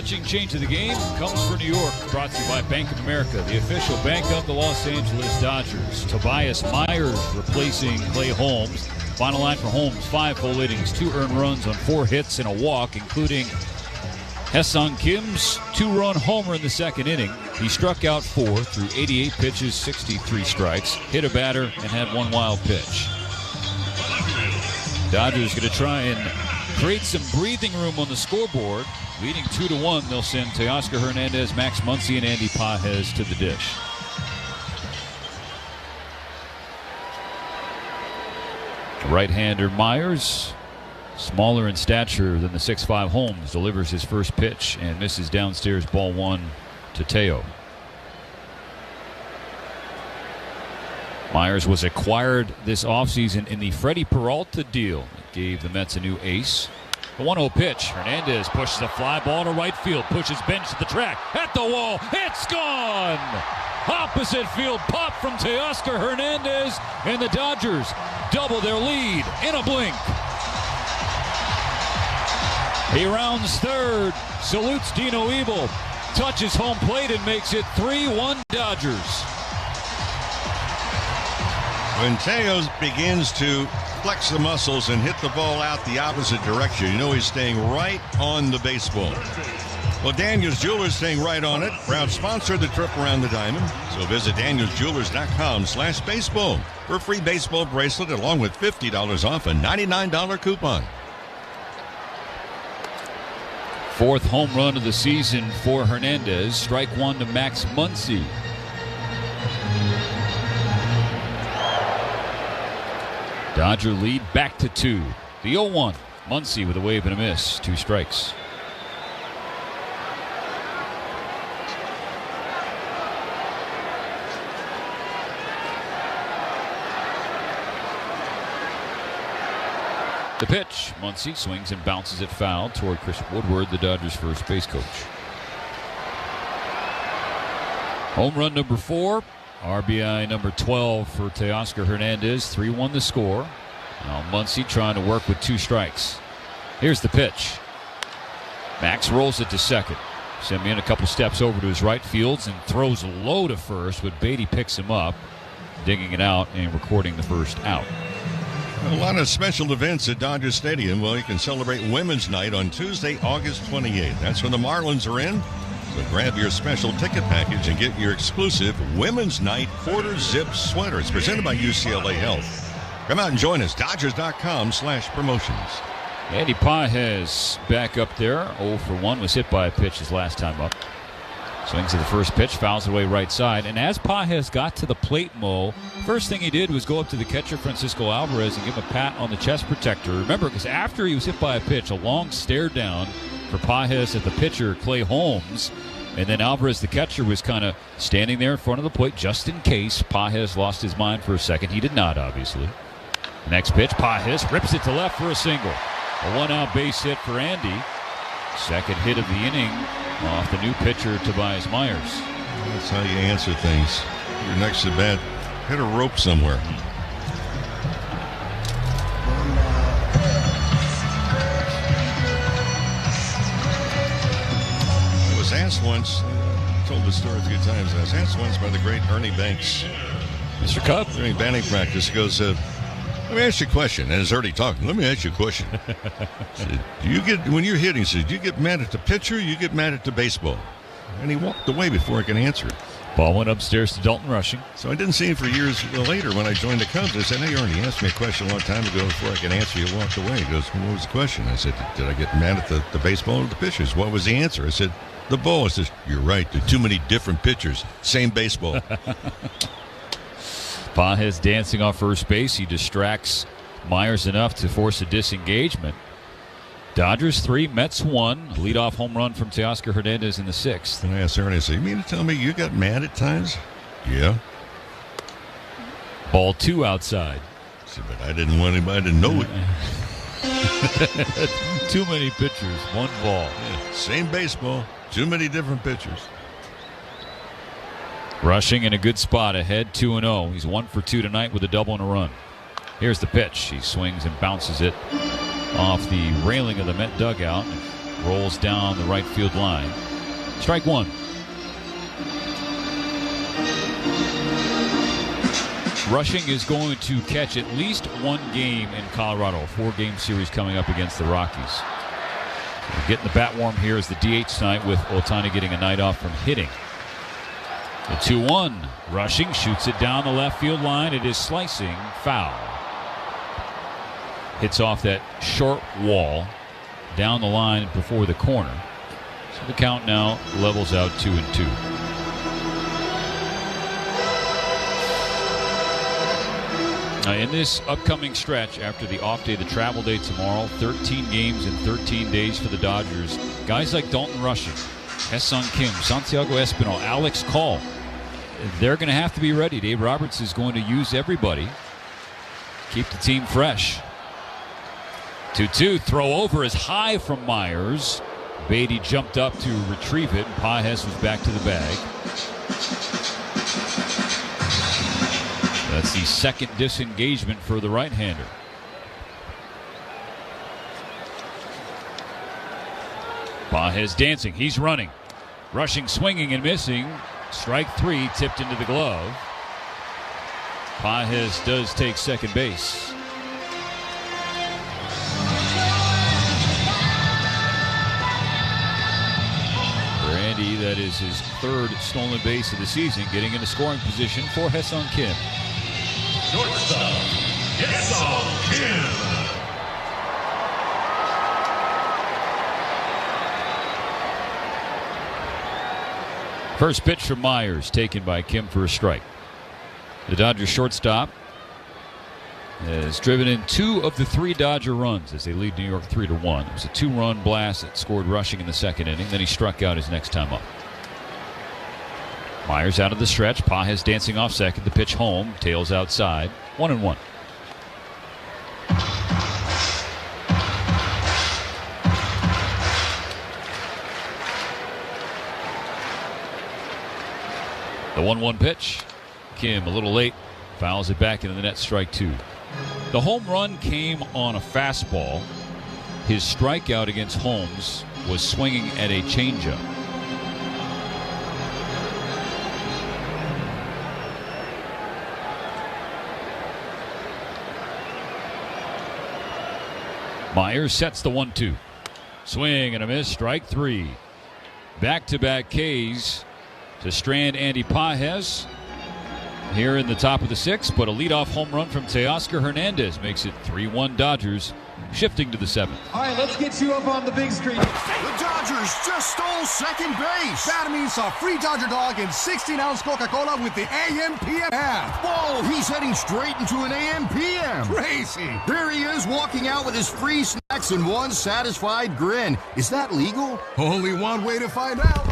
pitching change of the game comes for New York. Brought to you by Bank of America, the official bank of the Los Angeles Dodgers. Tobias Myers replacing Clay Holmes. Final line for Holmes, 5 full innings, 2 earned runs on 4 hits and a walk, including Haesung Kim's 2-run homer in the second inning. He struck out 4 through 88 pitches, 63 strikes, hit a batter, and had 1 wild pitch. Dodgers going to try and create some breathing room on the scoreboard. Leading 2-1, they'll send Teoscar Hernandez, Max Muncy, and Andy Pages to the dish. Right-hander Myers, smaller in stature than the 6'5" Holmes, delivers his first pitch and misses downstairs, ball 1 to Teo. Myers was acquired this offseason in the Freddie Peralta deal. It gave the Mets a new ace. The 1-0 pitch. Hernandez pushes a fly ball to right field, pushes Bench to the track, at the wall, it's gone! Opposite field pop from Teoscar Hernandez, and the Dodgers double their lead in a blink. He rounds third, salutes Dino Ebel, touches home plate and makes it 3-1 Dodgers. When Teo begins to flex the muscles and hit the ball out the opposite direction, you know he's staying right on the baseball. Well, Daniels Jewelers staying right on it. Proud sponsor of the trip around the diamond. So visit danielsjewelers.com/baseball for a free baseball bracelet along with $50 off a $99 coupon. 4th home run of the season for Hernandez. Strike 1 to Max Muncy. Dodger lead back to 2. The 0-1. Muncy with a wave and a miss. 2 strikes. The pitch. Muncy swings and bounces it foul toward Chris Woodward, the Dodgers' first base coach. Home run number 4. RBI number 12 for Teoscar Hernandez. 3-1 the score. Now Muncy trying to work with 2 strikes. Here's the pitch. Max rolls it to second. Semien a couple steps over to his right fields and throws low to first, but Beatty picks him up, digging it out and recording the first out. A lot of special events at Dodger Stadium. Well, you can celebrate Women's Night on Tuesday, August 28th. That's when the Marlins are in. So grab your special ticket package and get your exclusive Women's Night quarter zip sweater. It's presented by UCLA Health. Come out and join us. Dodgers.com/promotions. Andy Pages back up there. 0 for 1. Was hit by a pitch his last time up. Swings to the first pitch, fouls away right side. And as Pages got to the plate, Mo, first thing he did was go up to the catcher, Francisco Alvarez, and give him a pat on the chest protector. Remember, because after he was hit by a pitch, a long stare down for Pages at the pitcher, Clay Holmes. And then Alvarez, the catcher, was kind of standing there in front of the plate just in case Pages lost his mind for a second. He did not, obviously. Next pitch, Pages rips it to left for a single. A 1-out base hit for Andy. Second hit of the inning off the new pitcher, Tobias Myers. That's how you answer things. You're next to bat, hit a rope somewhere. I was asked once, told the story a few times, I was asked once by the great Ernie Banks. Mr. Cub? During batting practice, he goes, let me ask you a question. And it's already talking. Let me ask you a question. Said, when you're hitting, do you get mad at the pitcher or you get mad at the baseball? And he walked away before I could answer it. Ball went upstairs to Dalton Rushing. So I didn't see him for years later when I joined the Cubs. I said, hey, Ernie, you asked me a question a long time ago before I could answer you. Walked away. He goes, well, what was the question? I said, did I get mad at the baseball or the pitchers? What was the answer? I said, the ball. I said, you're right. There are too many different pitchers. Same baseball. Pages dancing off first base. He distracts Myers enough to force a disengagement. Dodgers 3, Mets 1. Leadoff home run from Teoscar Hernandez in the 6th. And I asked Ernie, I said, you mean to tell me you got mad at times? Yeah. Ball 2 outside. I said, but I didn't want anybody to know it. Too many pitchers, 1 ball. Yeah, same baseball, too many different pitchers. Rushing in a good spot ahead, 2-0. He's 1 for 2 tonight with a double and a run. Here's the pitch. He swings and bounces it off the railing of the Met dugout. rolls down the right field line. Strike one. Rushing is going to catch at least one game in Colorado, a 4-game series coming up against the Rockies. So getting the bat warm here is the DH tonight, with Ohtani getting a night off from hitting. The 2-1. Rushing shoots it down the left field line. It is slicing foul. Hits off that short wall down the line before the corner. So the count now levels out 2-2. In this upcoming stretch, after the off day, the travel day tomorrow, 13 games in 13 days for the Dodgers. Guys like Dalton Rushing, Ha-Seong Kim, Santiago Espinal, Alex Call, they're going to have to be ready. Dave Roberts is going to use everybody. Keep the team fresh. 2-2, throw over is high from Myers. Beatty jumped up to retrieve it, and Pages was back to the bag. That's the second disengagement for the right-hander. Pages dancing. He's running. Rushing, swinging, and missing. Strike three, tipped into the glove. Pages does take second base. Randy, that is his third stolen base of the season, getting into scoring position for Ha-Seong Kim. Shortstop, Ha-Seong Kim. First pitch from Myers, taken by Kim for a strike. The Dodgers shortstop has driven in 2 of the 3 Dodger runs as they lead New York 3-1. It was a 2-run blast that scored Rushing in the second inning. Then he struck out his next time up. Myers out of the stretch. Pages dancing off second. The pitch home. Tails outside. 1-1. The 1-1 pitch. Kim a little late. Fouls it back into the net. Strike two. The home run came on a fastball. His strikeout against Holmes was swinging at a changeup. Myers sets the 1-2. Swing and a miss. Strike three. Back-to-back Ks to strand Andy Pages here in the top of the 6th, but a leadoff home run from Teoscar Hernandez makes it 3-1 Dodgers, shifting to the 7th. All right, let's get you up on the big screen. The Dodgers just stole second base. That means a free Dodger dog and 16-ounce Coca-Cola with the AM/PM app. Whoa, he's heading straight into an AM/PM. Crazy. There he is, walking out with his free snacks and one satisfied grin. Is that legal? Only one way to find out.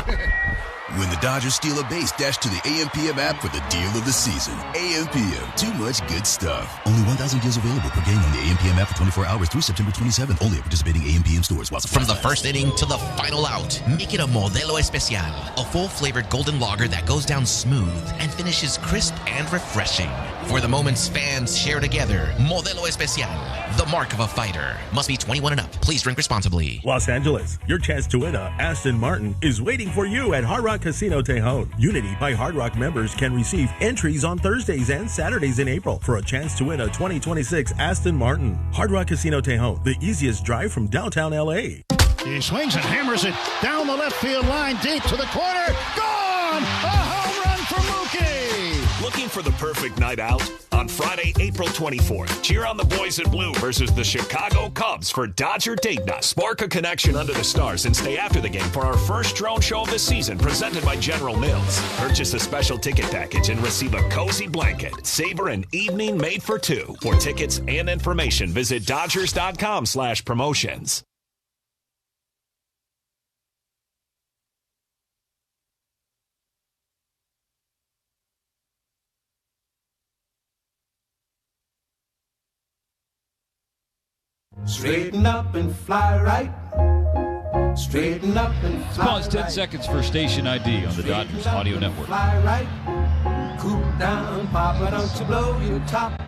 When the Dodgers steal a base, dash to the AM/PM app for the deal of the season. AM/PM, too much good stuff. Only 1,000 deals available per game on the AM/PM app for 24 hours through September 27th. Only at participating AM/PM stores. From the first inning to the final out, make it a Modelo Especial. A full-flavored golden lager that goes down smooth and finishes crisp and refreshing. For the moments fans share together, Modelo Especial, the mark of a fighter. Must be 21 and up. Please drink responsibly. Los Angeles, your chance to win a Aston Martin is waiting for you at Hard Rock Casino Tejon. Unity by Hard Rock members can receive entries on Thursdays and Saturdays in April for a chance to win a 2026 Aston Martin. Hard Rock Casino Tejon, the easiest drive from downtown LA. He swings and hammers it down the left field line, deep to the corner. Gone! A home run for Mookie! Looking for the perfect night out? On Friday, April 24th, cheer on the boys in blue versus the Chicago Cubs for Dodger Date Night. Spark a connection under the stars and stay after the game for our first drone show of the season presented by General Mills. Purchase a special ticket package and receive a cozy blanket. Savor an evening made for two. For tickets and information, visit Dodgers.com/promotions. Straighten up and fly right. Straighten up and fly right. Pause 10 seconds for station ID on the Dodgers Audio Network. Fly right. Cool down, Papa, don't you blow your top.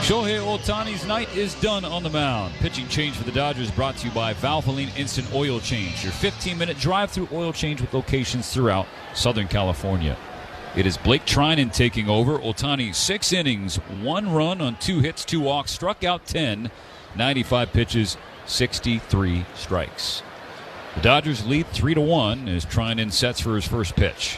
Shohei Ohtani's night is done on the mound. Pitching change for the Dodgers brought to you by Valvoline Instant Oil Change, your 15-minute drive-through oil change with locations throughout Southern California. It is Blake Trinan taking over. Ohtani 6 innings, 1 run on 2 hits, 2 walks, struck out 10, 95 pitches, 63 strikes. The Dodgers lead 3-1 as Trinan sets for his first pitch.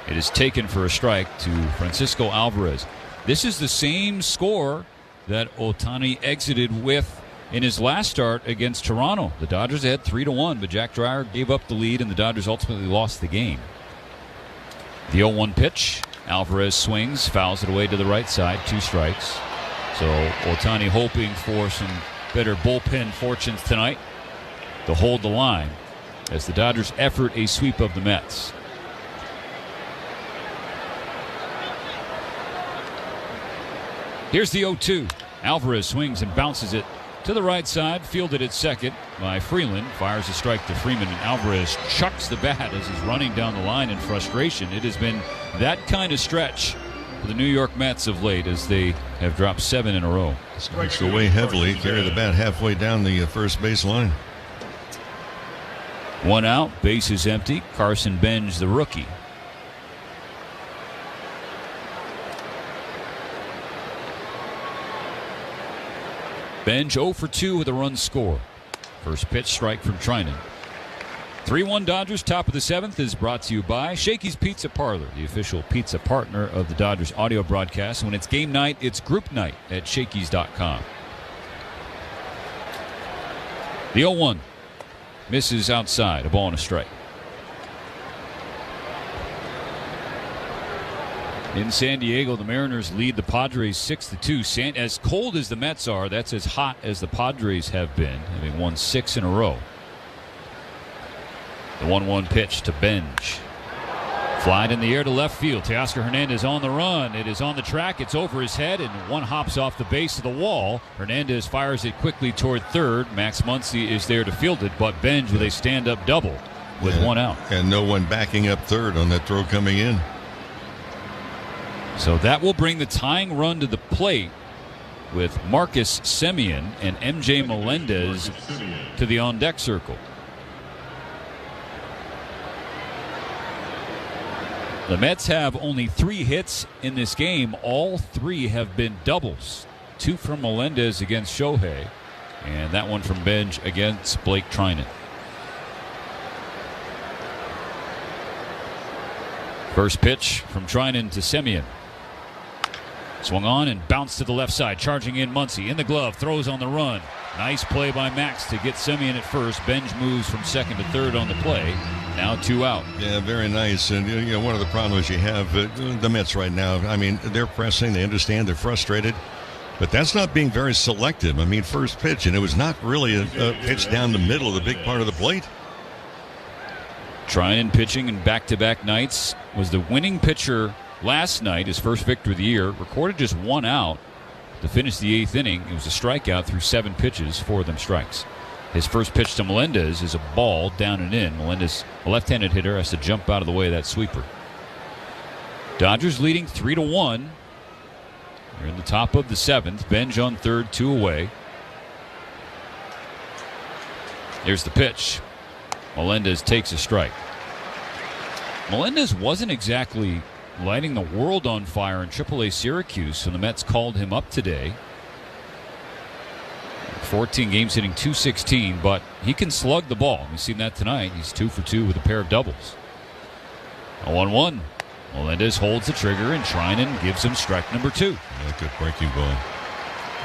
It is taken for a strike to Francisco Alvarez. This is the same score that Ohtani exited with in his last start against Toronto. The Dodgers had 3-1, but Jack Dreyer gave up the lead, and the Dodgers ultimately lost the game. The 0-1 pitch. Alvarez swings, fouls it away to the right side, 2 strikes. So Ohtani hoping for some better bullpen fortunes tonight to hold the line as the Dodgers effort a sweep of the Mets. Here's the 0-2. Alvarez swings and bounces it to the right side, fielded at second by Freeland. Fires a strike to Freeman, and Alvarez chucks the bat as he's running down the line in frustration. It has been that kind of stretch for the New York Mets of late as they have dropped 7 in a row. Strikes away heavily, carry the bat halfway down the first base line. 1 out, base is empty. Carson Benj, the rookie. Benj 0 for 2 with a run score. First pitch, strike from Trinan. 3-1 Dodgers, top of the 7th is brought to you by Shakey's Pizza Parlor, the official pizza partner of the Dodgers audio broadcast. When it's game night, it's group night at Shakey's.com. The 0-1 misses outside, a ball and a strike. In San Diego, the Mariners lead the Padres 6-2. As cold as the Mets are, that's as hot as the Padres have been, having won 6 in a row. The 1-1 pitch to Benj. Flied in the air to left field. Teoscar Hernandez on the run. It is on the track. It's over his head, and one hops off the base of the wall. Hernandez fires it quickly toward third. Max Muncy is there to field it, but Benj with a stand-up double with 1 out. And no one backing up third on that throw coming in. So that will bring the tying run to the plate with Marcus Semien and MJ Melendez to the on-deck circle. The Mets have only 3 hits in this game. All 3 have been doubles. 2 from Melendez against Shohei, and that one from Benj against Blake Trinan. First pitch from Trinan to Semien. Swung on and bounced to the left side. Charging in Muncy. In the glove. Throws on the run. Nice play by Max to get Semien at first. Benj moves from second to third on the play. Now 2 out. Yeah, very nice. And, you know, one of the problems you have, the Mets right now, I mean, they're pressing. They understand. They're frustrated. But that's not being very selective. I mean, first pitch, and it was not really a pitch down the middle of the big part of the plate. Trinan pitching in back-to-back nights. Was the winning pitcher last night, his first victory of the year. Recorded just 1 out to finish the 8th inning. It was a strikeout through 7 pitches, 4 of them strikes. His first pitch to Melendez is a ball down and in. Melendez, a left-handed hitter, has to jump out of the way of that sweeper. Dodgers leading 3-1. We're in the top of the 7th. Benj on third, 2 away. Here's the pitch. Melendez takes a strike. Melendez wasn't exactly lighting the world on fire in AAA Syracuse, so the Mets called him up today. 14 games, hitting .216, but he can slug the ball. We've seen that tonight. He's 2 for 2 with a pair of doubles. A 1-1. Melendez holds the trigger, and Trinan gives him strike number 2. Yeah, good breaking ball.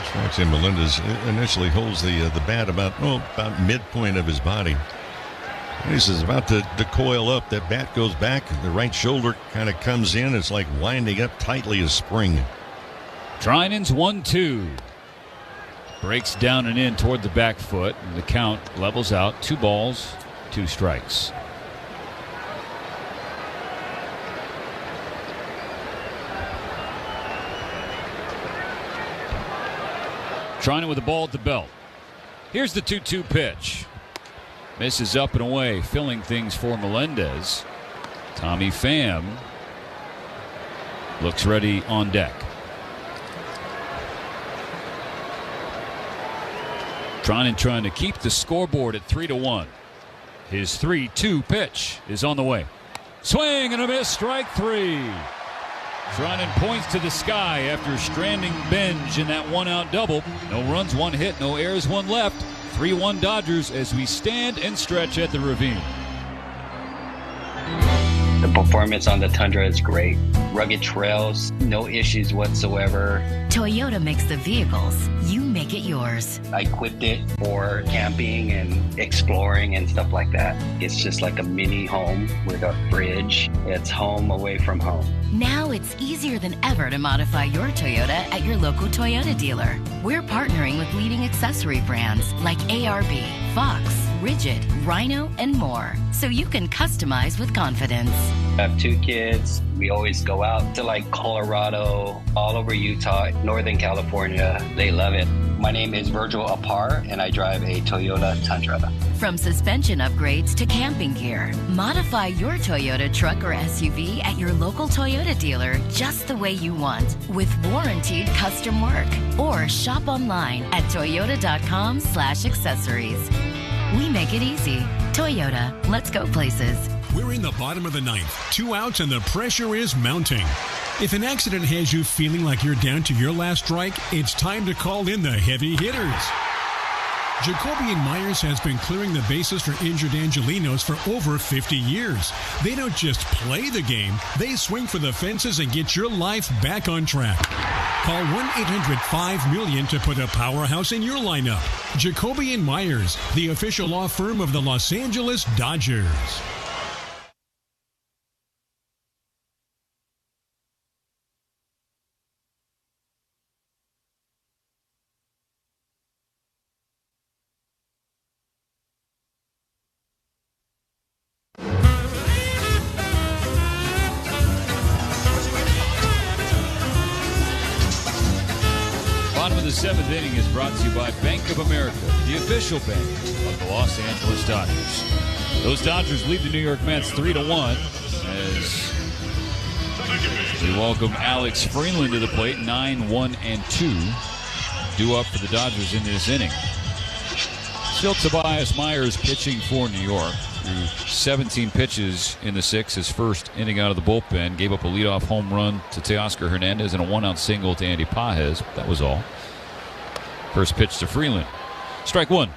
Strikes in. Melendez initially holds the bat about midpoint of his body. He's about to coil up. That bat goes back. The right shoulder kind of comes in. It's like winding up tightly as spring. Trinan's 1-2. Breaks down and in toward the back foot. And the count levels out. 2 balls, 2 strikes. Trinan with the ball at the belt. Here's the 2-2 pitch. Misses up and away, filling things for Melendez. Tommy Pham looks ready on deck. Trying to keep the scoreboard at 3-1. His 3-2 pitch is on the way. Swing and a miss, strike three. Tronin points to the sky after stranding Benj in that one-out double. No runs, one hit, no errors, one left. 3-1 Dodgers as we stand and stretch at the Ravine. The performance on the Tundra is great. Rugged trails, no issues whatsoever. Toyota makes the vehicles. You make it yours. I equipped it for camping and exploring and stuff like that. It's just like a mini home with a fridge. It's home away from home. Now it's easier than ever to modify your Toyota at your local Toyota dealer. We're partnering with leading accessory brands like ARB, Fox, Rigid, Rhino, and more, so you can customize with confidence. I have 2 kids. We always go out to like Colorado, all over Utah, Northern California. They love it. My name is Virgil Apar, and I drive a Toyota Tundra. From suspension upgrades to camping gear, modify your Toyota truck or SUV at your local Toyota dealer just the way you want, with warranted custom work. Or shop online at toyota.com/accessories. We make it easy. Toyota, let's go places. We're in the bottom of the 9th, 2 outs, and the pressure is mounting. If an accident has you feeling like you're down to your last strike, it's time to call in the heavy hitters. Jacoby and Myers has been clearing the bases for injured Angelinos for over 50 years. They don't just play the game, they swing for the fences and get your life back on track. Call 1-800-5-MILLION to put a powerhouse in your lineup. Jacoby and Myers, the official law firm of the Los Angeles Dodgers. The 7th inning is brought to you by Bank of America, the official bank of the Los Angeles Dodgers. Those Dodgers lead the New York Mets 3-1 as we welcome Alex Freeland to the plate, 9-1-2, due up for the Dodgers in this inning. Still Tobias Myers pitching for New York through 17 pitches in the 6th, his first inning out of the bullpen. Gave up a leadoff home run to Teoscar Hernandez and a 1-out single to Andy Pages. That was all. First pitch to Freeland. Strike one.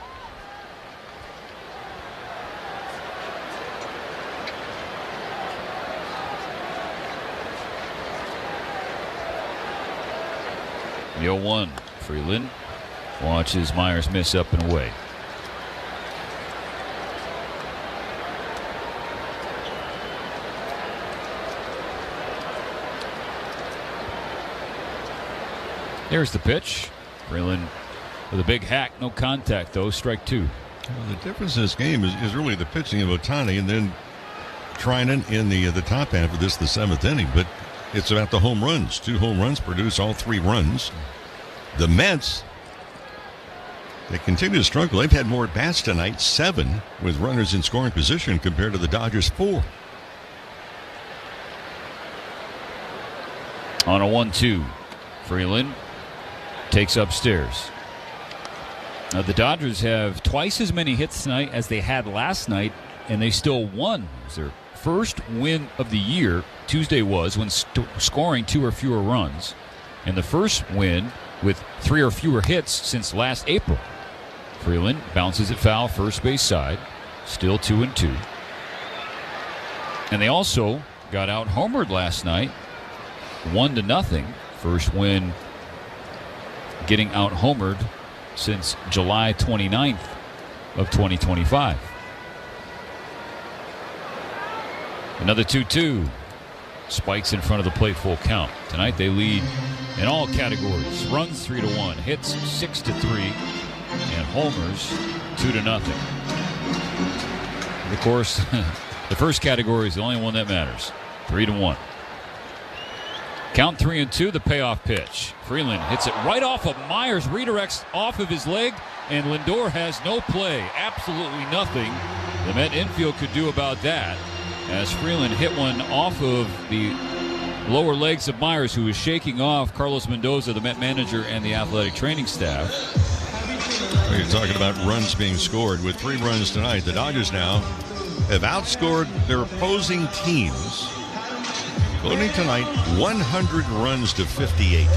The 0-1. Freeland watches Myers miss up and away. There's the pitch. Freeland with a big hack, no contact though. Strike two. Well, the difference in this game is really the pitching of Ohtani and then Treinen in the top half of the 7th inning. But it's about the home runs. 2 home runs produce all 3 runs. The Mets, they continue to struggle. They've had more at-bats tonight, 7 with runners in scoring position compared to the Dodgers 4. On a 1-2, Freeland takes upstairs. Now the Dodgers have twice as many hits tonight as they had last night, and they still won. It was their first win of the year. Tuesday was when scoring 2 or fewer runs, and the first win with 3 or fewer hits since last April. Freeland bounces it foul first base side, still 2-2. And they also got out homered last night, 1-0. First win getting out homered since July 29th of 2025. Another 2-2. Spikes in front of the plate, full count. Tonight they lead in all categories. Runs 3-1, hits 6-3, and homers 2-0. And of course, the first category is the only one that matters. 3-1. Count 3-2, the payoff pitch. Freeland hits it right off of Myers, redirects off of his leg, and Lindor has no play. Absolutely nothing the Met infield could do about that, as Freeland hit one off of the lower legs of Myers, who was shaking off Carlos Mendoza, the Met manager, and the athletic training staff. You're talking about runs being scored. With 3 runs tonight, the Dodgers now have outscored their opposing teams, including tonight, 100 runs to 58.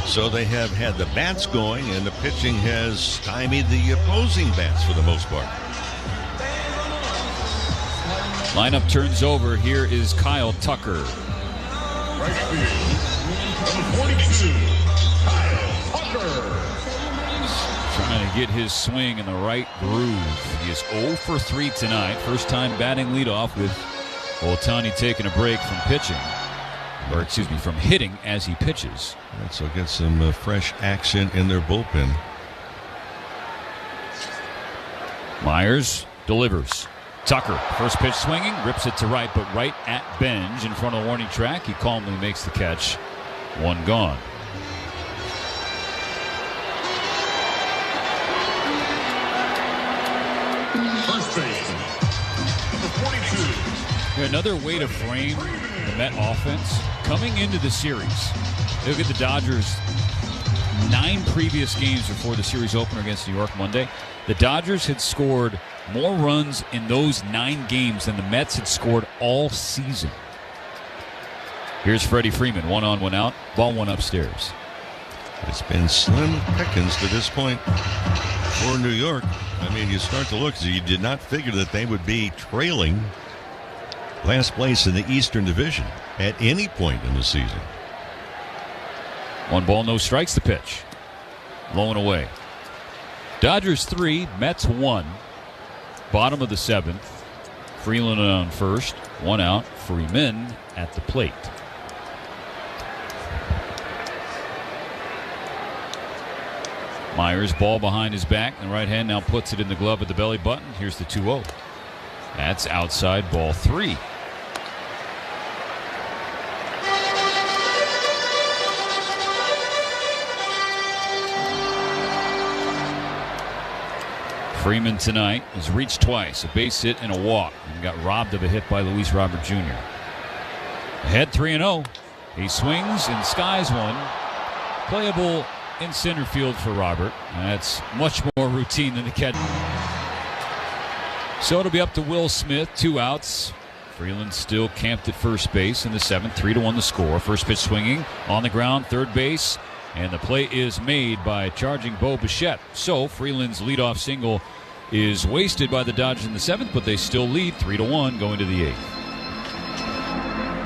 So they have had the bats going, and the pitching has stymied the opposing bats for the most part. Lineup turns over. Here is Kyle Tucker. Right field, number 42, Kyle Tucker. Trying to get his swing in the right groove. He is 0 for 3 tonight. First time batting leadoff with Ohtani taking a break from pitching. Or, excuse me, from hitting as he pitches. So get some fresh action in their bullpen. Myers delivers. Tucker, first pitch swinging, rips it to right, but right at Benj in front of the warning track. He calmly makes the catch. 1 gone. First baseman, number 42. Another way to frame the Met offense coming into the series. Look at the Dodgers' 9 previous games before the series opener against New York Monday. The Dodgers had scored more runs in those 9 games than the Mets had scored all season. Here's Freddie Freeman, 1 on, 1 out. Ball 1 upstairs. It's been slim pickings to this point for New York. I mean, you start to look, you did not figure that they would be trailing last place in the Eastern Division at any point in the season. 1 ball, no strikes, the pitch. Low and away. Dodgers 3, Mets 1. Bottom of the 7th. Freeland on first. 1 out. Freeman at the plate. Myers, ball behind his back. The right hand now puts it in the glove at the belly button. Here's the 2-0. That's outside, ball 3. Freeman tonight has reached twice, a base hit and a walk, and got robbed of a hit by Luis Robert Jr. Ahead 3-0. He swings and skies one. Playable in center field for Robert. That's much more routine than the catch. So it'll be up to Will Smith, 2 outs. Freeland still camped at first base in the 7th, 3-1 the score. First pitch swinging on the ground, third base. And the play is made by charging Bo Bichette. So Freeland's leadoff single is wasted by the Dodgers in the 7th, but they still lead 3-1 going to the 8th.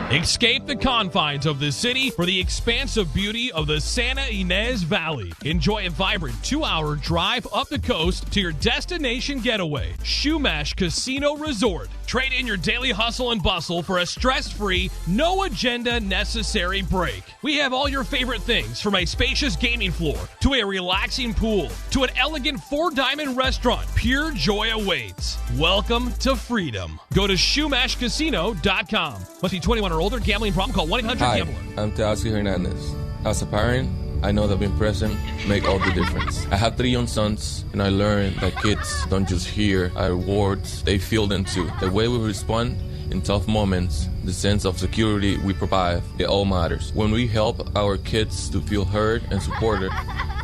Escape the confines of the city for the expansive beauty of the Santa Ynez Valley. Enjoy a vibrant 2-hour drive up the coast to your destination getaway, Shumash Casino Resort. Trade in your daily hustle and bustle for a stress-free, no agenda necessary break. We have all your favorite things, from a spacious gaming floor to a relaxing pool to an elegant 4-diamond restaurant. Pure joy awaits. Welcome to freedom. Go to ShumashCasino.com. Must be 21 or older. Gambling problem? Call 1-800-GAMBLER. Hi, I'm Teoscar Hernandez. As a parent, I know that being present make all the difference. I have 3 young sons, and I learned that kids don't just hear our words, they feel them too. The way we respond in tough moments, the sense of security we provide, it all matters. When we help our kids to feel heard and supported,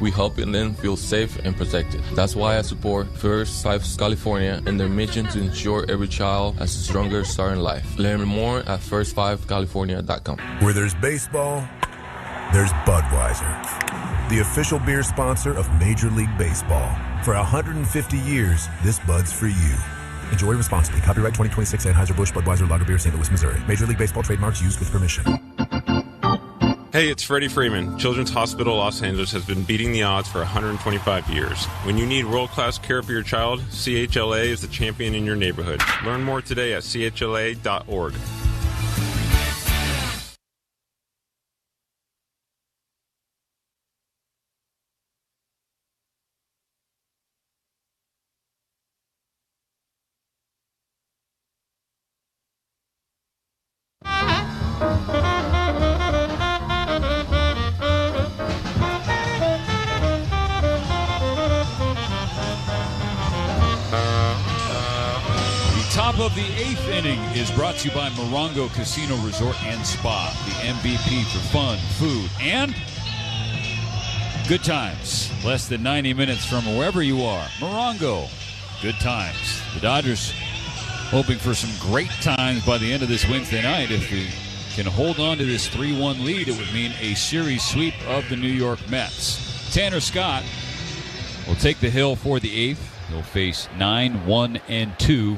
we help them feel safe and protected. That's why I support First 5 California and their mission to ensure every child has a stronger start in life. Learn more at first5california.com. Where there's baseball, there's Budweiser, the official beer sponsor of Major League Baseball. For 150 years, this Bud's for you. Enjoy responsibly. Copyright 2026 Anheuser-Busch Budweiser Lager Beer, St. Louis, Missouri. Major League Baseball trademarks used with permission. Hey, it's Freddie Freeman. Children's Hospital Los Angeles has been beating the odds for 125 years. When you need world-class care for your child, CHLA is the champion in your neighborhood. Learn more today at chla.org. Top of the 8th inning is brought to you by Morongo Casino Resort and Spa, the MVP for fun, food, and Good times. Less than 90 minutes from wherever you are. Morongo. Good times. The Dodgers hoping for some great times by the end of this Wednesday night. If we can hold on to this 3-1 lead, it would mean a series sweep of the New York Mets. Tanner Scott will take the hill for the eighth. He'll face 9-1-2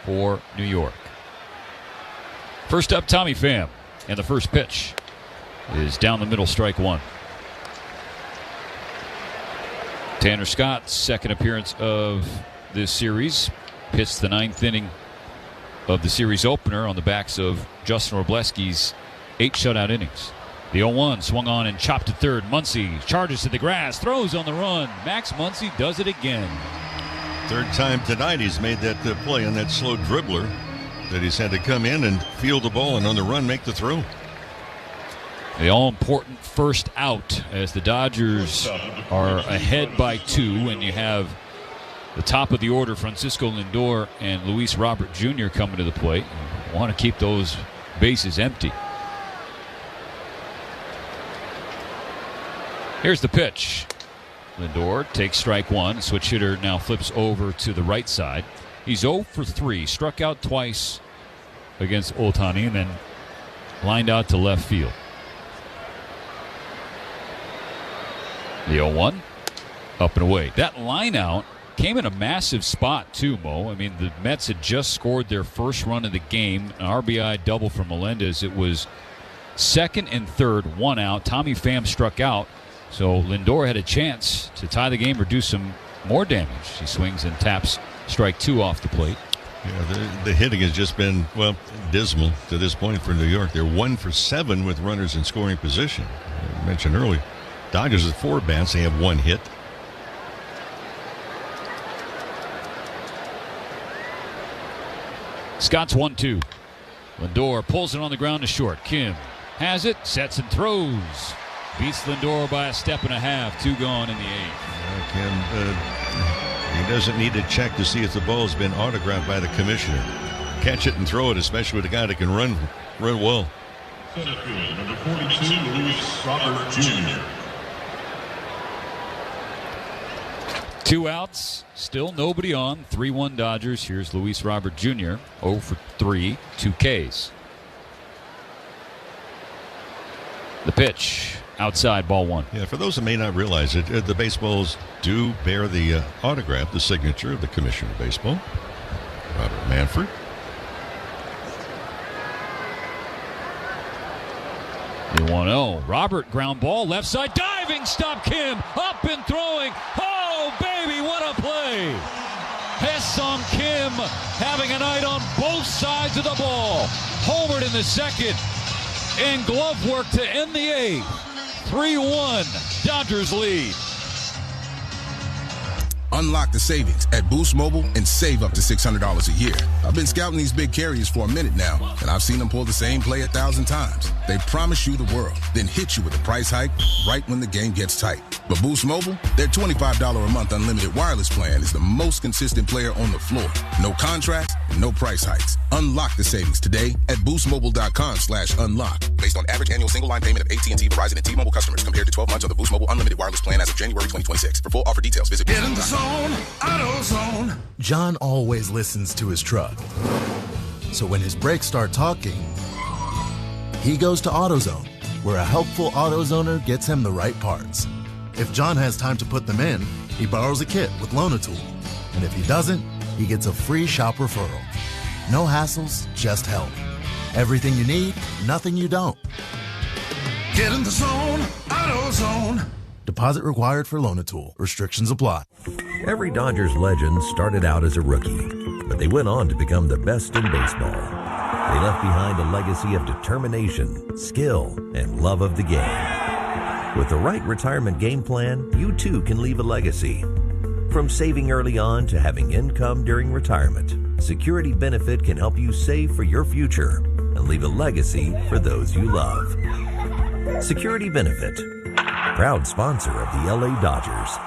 for New York. First up, Tommy Pham. And the first pitch is down the middle, strike one. Tanner Scott's second appearance of this series. Pitched the ninth inning of the series opener on the backs of Justin Wrobleski's 8 shutout innings. The 0-1 swung on and chopped to third. Muncy charges to the grass, throws on the run. Max Muncy does it again. Third time tonight he's made that play on that slow dribbler that he's had to come in and field the ball and on the run make the throw. The all-important first out as the Dodgers are ahead by 2, and you have the top of the order, Francisco Lindor and Luis Robert Jr. coming to the plate. You want to keep those bases empty. Here's the pitch. Lindor takes strike one. Switch hitter now flips over to the right side. He's 0 for 3. Struck out twice against Ohtani and then lined out to left field. The 0-1. Up and away. That line out came in a massive spot too, Mo. I mean, the Mets had just scored their first run of the game. An RBI double from Melendez. It was second and third, 1 out. Tommy Pham struck out. So Lindor had a chance to tie the game or do some more damage. He swings and taps strike 2 off the plate. Yeah, the hitting has just been, well, dismal to this point for New York. They're 1 for 7 with runners in scoring position. I mentioned earlier, Dodgers at 4 bats. They have 1 hit. Scott's 1-2. Lindor pulls it on the ground to short. Kim has it, sets and throws. Beats Lindor by a step and a half. 2 gone in the 8th. Kim, he doesn't need to check to see if the ball has been autographed by the commissioner. Catch it and throw it, especially with a guy that can run well. Center field, number 42, Luis Robert Jr. 2 outs, still nobody on. 3-1 Dodgers. Here's Luis Robert Jr. 0 for 3, 2 Ks. The pitch. Outside, ball 1. Yeah, for those that may not realize it, the baseballs do bear the autograph, the signature of the Commissioner of Baseball, Robert Manfred. The 1-0. Robert, ground ball, left side, diving stop. Kim up and throwing. Oh, baby, what a play. Ha-Seong Kim having a night on both sides of the ball. Homered in the second, and glove work to end the 8th. 3-1, Dodgers lead. Unlock the savings at Boost Mobile and save up to $600 a year. I've been scouting these big carriers for a minute now, and I've seen them pull the same play 1,000 times. They promise you the world, then hit you with a price hike right when the game gets tight. But Boost Mobile, their $25 a month unlimited wireless plan is the most consistent player on the floor. No contracts, no price hikes. Unlock the savings today at boostmobile.com/unlock. Based on average annual single line payment of AT&T, Verizon, and T-Mobile customers compared to 12 months of the Boost Mobile unlimited wireless plan as of January 2026. For full offer details, visit Get in the zone, AutoZone. John always listens to his truck. So when his brakes start talking, he goes to AutoZone, where a helpful AutoZoner gets him the right parts. If John has time to put them in, he borrows a kit with Loan-A-Tool. And if he doesn't, he gets a free shop referral. No hassles, just help. Everything you need, nothing you don't. Get in the zone, AutoZone. Deposit required for Loan-A-Tool. Restrictions apply. Every Dodgers legend started out as a rookie, but they went on to become the best in baseball. They left behind a legacy of determination, skill, and love of the game. With the right retirement game plan, you too can leave a legacy. From saving early on to having income during retirement, Security Benefit can help you save for your future and leave a legacy for those you love. Security Benefit, proud sponsor of the LA Dodgers.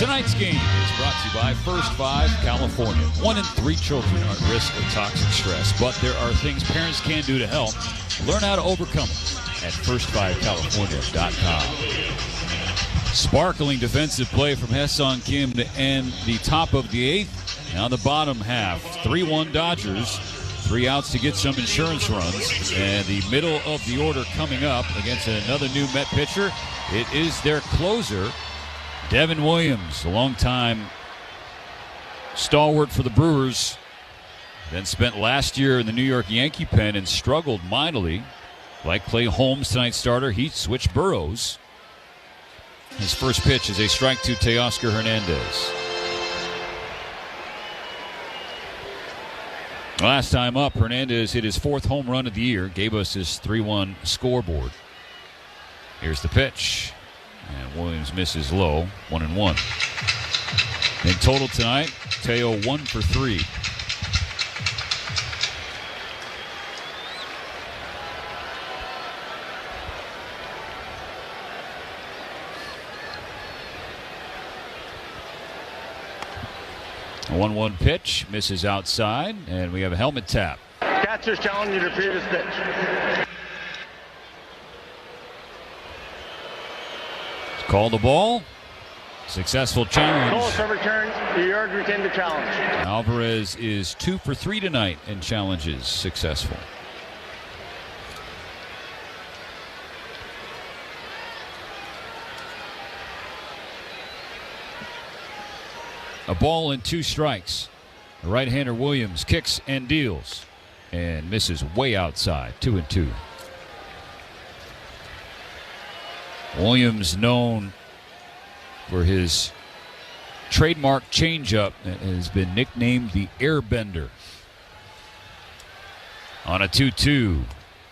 Tonight's game is brought to you by First 5 California. 1 in 3 children are at risk of toxic stress, but there are things parents can do to help. Learn how to overcome it at first5california.com. Sparkling defensive play from Haesung Kim to end the top of the 8th. Now the bottom half. 3-1 Dodgers. 3 outs to get some insurance runs. And the middle of the order coming up against another new Met pitcher. It is their closer, Devin Williams, a long-time stalwart for the Brewers. Then spent last year in the New York Yankee pen and struggled mightily. Like Clay Holmes, tonight's starter, he switched Burrows. His first pitch is a strike to Teoscar Hernandez. Last time up, Hernandez hit his 4th home run of the year, gave us his 3-1 scoreboard. Here's the pitch. And Williams misses low, 1-1. In total tonight, Teo 1 for 3. A 1-1 pitch, misses outside, and we have a helmet tap. Catcher's challenging your previous pitch. Call the ball. Successful challenge. Cole, serve return. The yard retained the challenge. Alvarez is 2 for 3 tonight in challenges. Successful. A ball and 2 strikes. The right-hander Williams kicks and deals and misses way outside. 2-2. Williams, known for his trademark changeup, that has been nicknamed the Airbender. On a 2-2,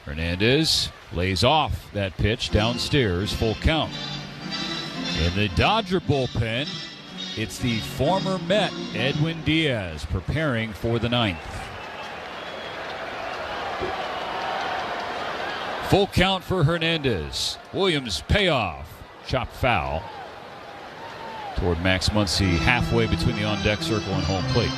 Hernandez lays off that pitch downstairs, full count. In the Dodger bullpen, it's the former Met, Edwin Diaz, preparing for the 9th. Full count for Hernandez. Williams payoff. Chop foul toward Max Muncy, halfway between the on-deck circle and home plate.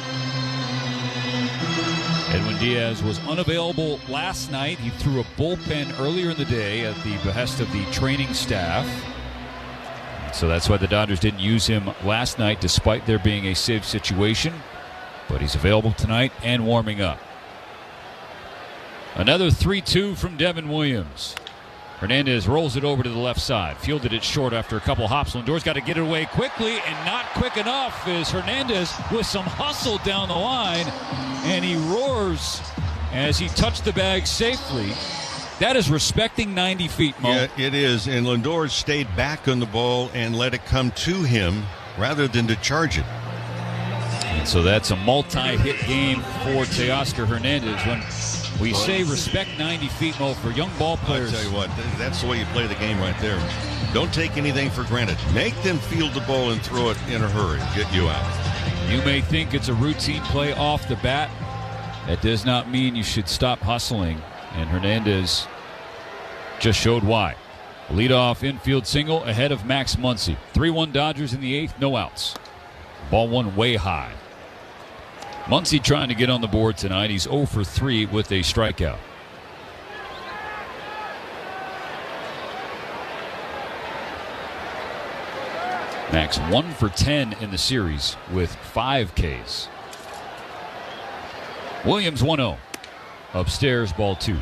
Edwin Diaz was unavailable last night. He threw a bullpen earlier in the day at the behest of the training staff. So that's why the Dodgers didn't use him last night, despite there being a save situation. But he's available tonight and warming up. Another 3-2 from Devin Williams. Hernandez rolls it over to the left side. Fielded it short after a couple hops. Lindor's got to get it away quickly, and not quick enough is Hernandez with some hustle down the line. And he roars as he touched the bag safely. That is respecting 90 feet, Mo. Yeah, it is. And Lindor stayed back on the ball and let it come to him rather than to charge it. And so that's a multi-hit game for Teoscar Hernandez. When we say respect 90 feet, Mo, for young ball players. I'll tell you what, that's the way you play the game right there. Don't take anything for granted. Make them field the ball and throw it in a hurry. Get you out. You may think it's a routine play off the bat. That does not mean you should stop hustling. And Hernandez just showed why. Leadoff infield single ahead of Max Muncy. 3-1 Dodgers in the 8th, no outs. Ball 1 way high. Muncy trying to get on the board tonight. He's 0 for 3 with a strikeout. Max 1 for 10 in the series with 5 Ks. Williams 1-0. Upstairs, ball 2.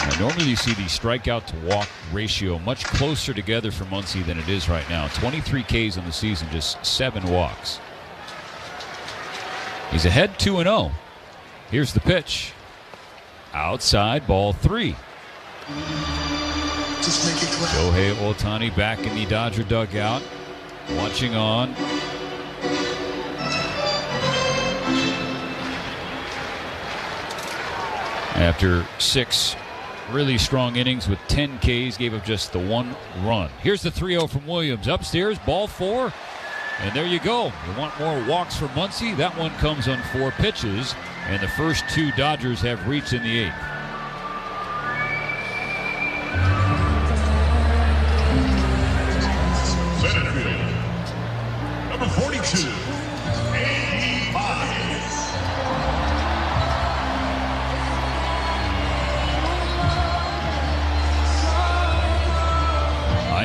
Now, normally you see the strikeout to walk ratio much closer together for Muncy than it is right now. 23 Ks in the season, just 7 walks. He's ahead 2-0. Here's the pitch. Outside, ball 3. Shohei Ohtani back in the Dodger dugout, watching on. After 6 really strong innings with 10 Ks, gave up just the 1 run. Here's the 3-0 from Williams. Upstairs, ball 4. And there you go. You want more walks for Muncy? That one comes on 4 pitches. And the first 2 Dodgers have reached in the 8th.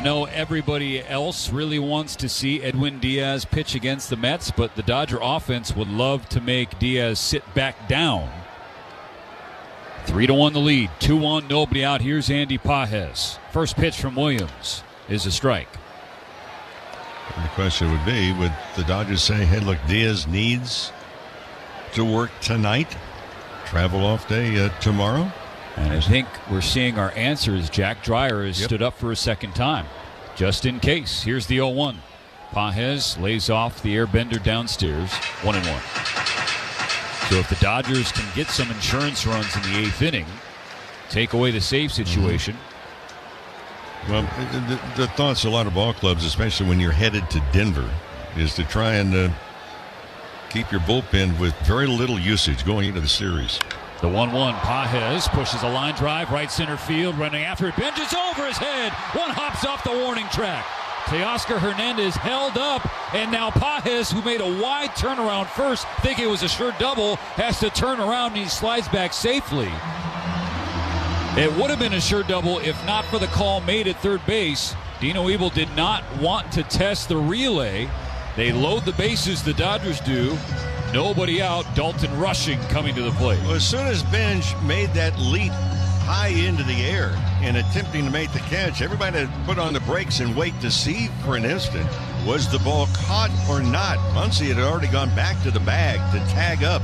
know everybody else really wants to see Edwin Diaz pitch against the Mets, but the Dodger offense would love to make Diaz sit back down. 3-1 the lead. 2-1, nobody out. Here's Andy Pages. First pitch from Williams is a strike. And the question would be, would the Dodgers say, hey, look, Diaz needs to work tonight, travel off day tomorrow? And I think we're seeing our answers. Jack Dreyer has stood up for a second time, just in case. Here's the 0-1. Pages lays off the airbender downstairs, 1-1. So if the Dodgers can get some insurance runs in the 8th inning, take away the save situation. Well, the thoughts a lot of ball clubs, especially when you're headed to Denver, is to try and keep your bullpen with very little usage going into the series. The 1-1, Pages pushes a line drive, right center field, running after it, binges over his head. One hops off the warning track. Teoscar Hernandez held up, and now Pages, who made a wide turnaround first, thinking it was a sure double, has to turn around and he slides back safely. It would have been a sure double if not for the call made at third base. Dino Ebel did not want to test the relay. They load the bases, the Dodgers do. Nobody out. Dalton Rushing coming to the plate. Well, as soon as Benj made that leap high into the air and attempting to make the catch, everybody had put on the brakes and wait to see for an instant, was the ball caught or not? Muncy had already gone back to the bag to tag up.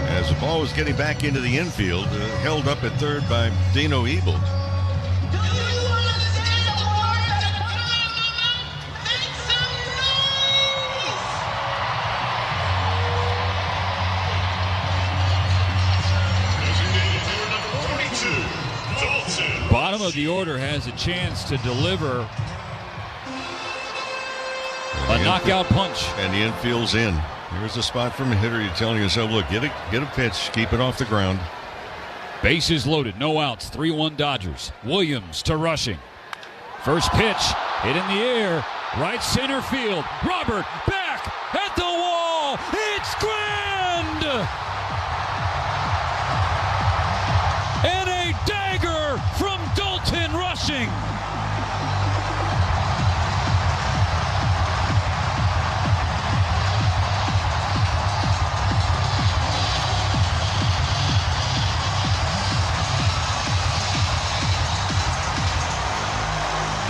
As the ball was getting back into the infield, held up at third by Dino Ebel. Bottom of the order has a chance to deliver a knockout punch. And the infield's in. Here's a spot from a hitter. You're telling yourself, look, get a pitch, keep it off the ground. Bases loaded, no outs, 3-1 Dodgers. Williams to Rushing. First pitch, hit in the air, right center field. Robert back at the wall. It's grand! And a dagger from Dalton Rushing.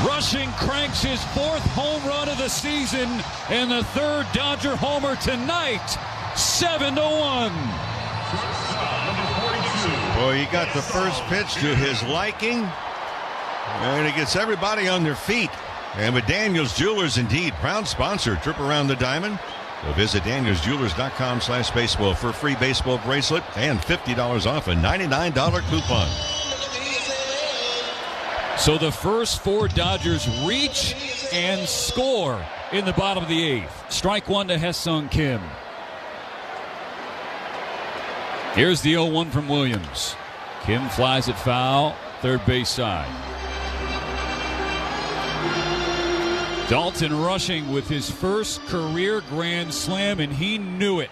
Rushing cranks his 4th home run of the season and the 3rd Dodger homer tonight. 7-1. Boy, he got the first pitch to his liking, and it gets everybody on their feet. And with Daniels Jewelers, indeed, proud sponsor, trip around the diamond. So visit danielsjewelers.com/baseball for a free baseball bracelet and $50 off a $99 coupon. So the first 4 Dodgers reach and score in the bottom of the 8th. Strike 1 to Haesung Kim. Here's the 0-1 from Williams. Kim flies it foul, third base side. Dalton Rushing with his first career grand slam, and he knew it.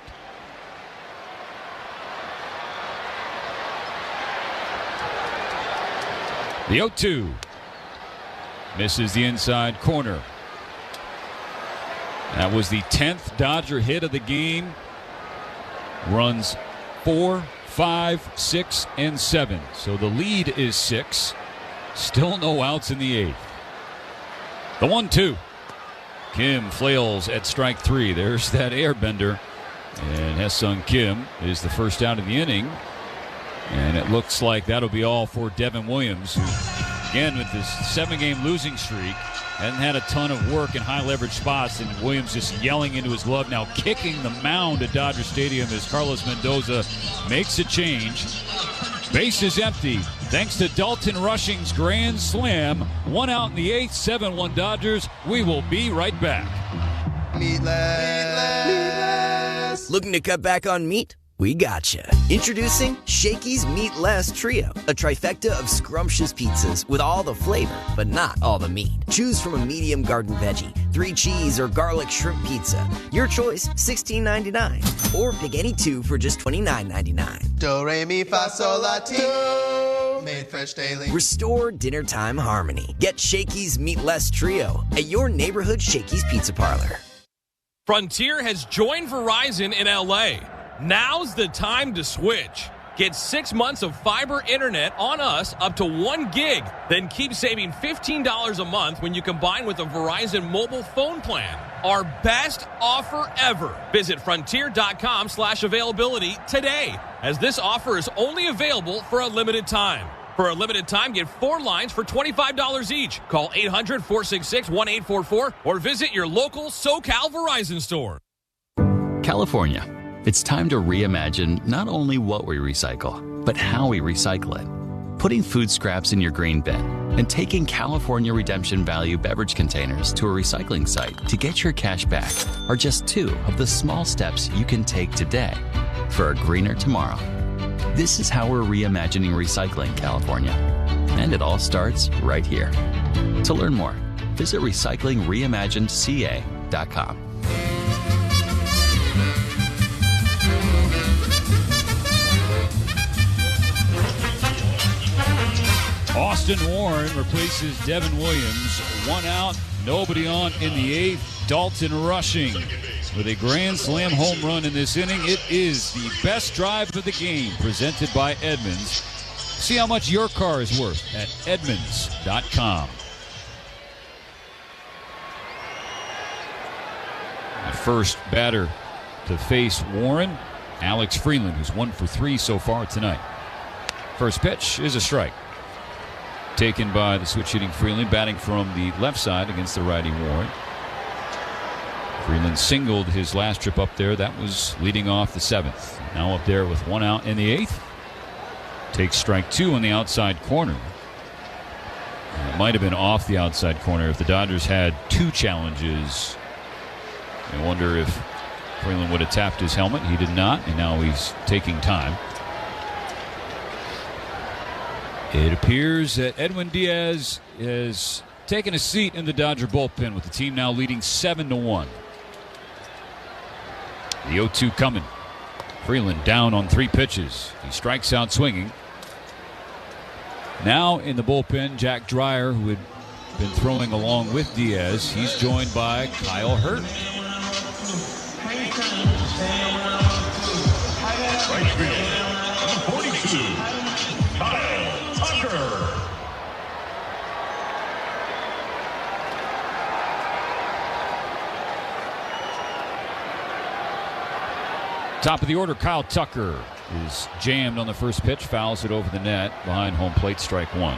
The 0-2 misses the inside corner. That was the 10th Dodger hit of the game. Runs 4, 5, 6, and 7. So the lead is 6. Still no outs in the 8th. The 1-2. Kim flails at strike 3. There's that airbender. And Haesung Kim is the first out of the inning. And it looks like that'll be all for Devin Williams, who, again, with this 7-game losing streak, hasn't had a ton of work in high-leverage spots, and Williams just yelling into his glove now, kicking the mound at Dodger Stadium as Carlos Mendoza makes a change. Base is empty thanks to Dalton Rushing's grand slam. 1 out in the 8th, 7-1 Dodgers. We will be right back. Meatless. Looking to cut back on meat? We gotcha. Introducing Shakey's Meatless Trio, a trifecta of scrumptious pizzas with all the flavor, but not all the meat. Choose from a medium garden veggie, 3 cheese, or garlic shrimp pizza. Your choice, $16.99. Or pick any 2 for just $29.99. Do, re, mi, fa, sol, la, ti. made fresh daily. Restore dinner time harmony. Get Shakey's Meat Less Trio at your neighborhood Shakey's Pizza Parlor. Frontier has joined Verizon in LA. Now's the time to switch. Get 6 months of fiber internet on us up to 1 gig. Then keep saving $15 a month when you combine with a Verizon mobile phone plan. Our best offer ever. Visit frontier.com/availability today, as this offer is only available for a limited time. For a limited time, get 4 lines for $25 each. Call 800-466-1844 or visit your local SoCal Verizon store. California. It's time to reimagine not only what we recycle, but how we recycle it. Putting food scraps in your green bin and taking California Redemption Value beverage containers to a recycling site to get your cash back are just 2 of the small steps you can take today for a greener tomorrow. This is how we're reimagining recycling California. And it all starts right here. To learn more, visit recyclingreimaginedca.com. Austin Warren replaces Devin Williams. 1 out, nobody on in the 8th. Dalton rushing with a grand slam home run in this inning. It is the best drive of the game, presented by Edmunds. See how much your car is worth at Edmunds.com. The first batter to face Warren, Alex Freeland, who's 1 for 3 so far tonight. First pitch is a strike. Taken by the switch-hitting Freeland, batting from the left side against the righty Warren. Freeland singled his last trip up there. That was leading off the 7th. Now up there with 1 out in the 8th. Takes strike 2 on the outside corner. It might have been off the outside corner if the Dodgers had 2 challenges. I wonder if Freeland would have tapped his helmet. He did not, and now he's taking time. It appears that Edwin Diaz has taken a seat in the Dodger bullpen, with the team now leading 7-1. The 0-2 coming. Freeland down on 3 pitches. He strikes out swinging. Now in the bullpen, Jack Dreyer, who had been throwing along with Diaz. He's joined by Kyle Hurt. Right field, 42, Kyle Tucker. Top of the order, Kyle Tucker is jammed on the first pitch, fouls it over the net behind home plate, strike 1.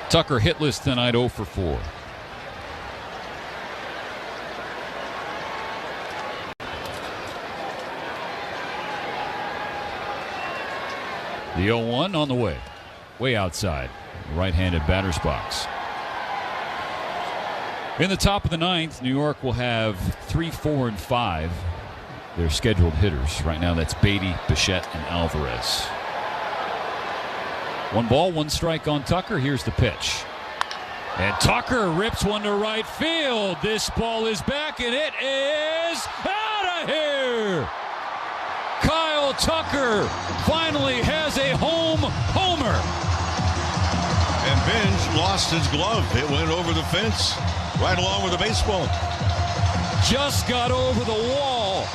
Tucker hitless tonight, 0 for 4. The 0-1 on the way. Way outside. Right-handed batter's box. In the top of the 9th, New York will have 3, 4, and 5. Their scheduled hitters. Right now that's Beatty, Bichette, and Alvarez. 1 ball, 1 strike on Tucker. Here's the pitch. And Tucker rips one to right field. This ball is back, and it is out of here. Kyle Tucker finally has a homer. And Benj lost his glove. It went over the fence right along with the baseball. Just got over the wall.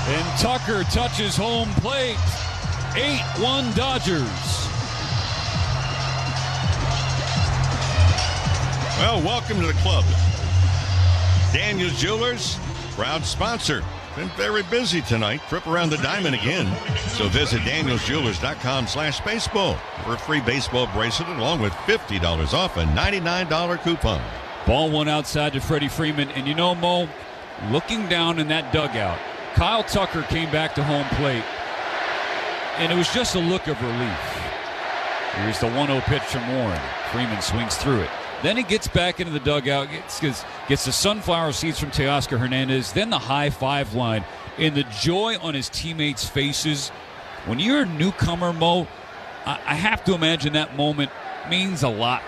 And Tucker touches home plate. 8-1 Dodgers. Well, welcome to the club. Daniel's Jewelers, proud sponsor. Been very busy tonight. Trip around the diamond again. So visit danielsjewelers.com/baseball for a free baseball bracelet along with $50 off a $99 coupon. Ball 1 outside to Freddie Freeman. And you know, Mo, looking down in that dugout, Kyle Tucker came back to home plate, and it was just a look of relief. Here's the 1-0 pitch from Warren. Freeman swings through it. Then he gets back into the dugout, gets the sunflower seeds from Teoscar Hernandez, then the high five line, and the joy on his teammates' faces. When you're a newcomer, Mo, I have to imagine that moment means a lot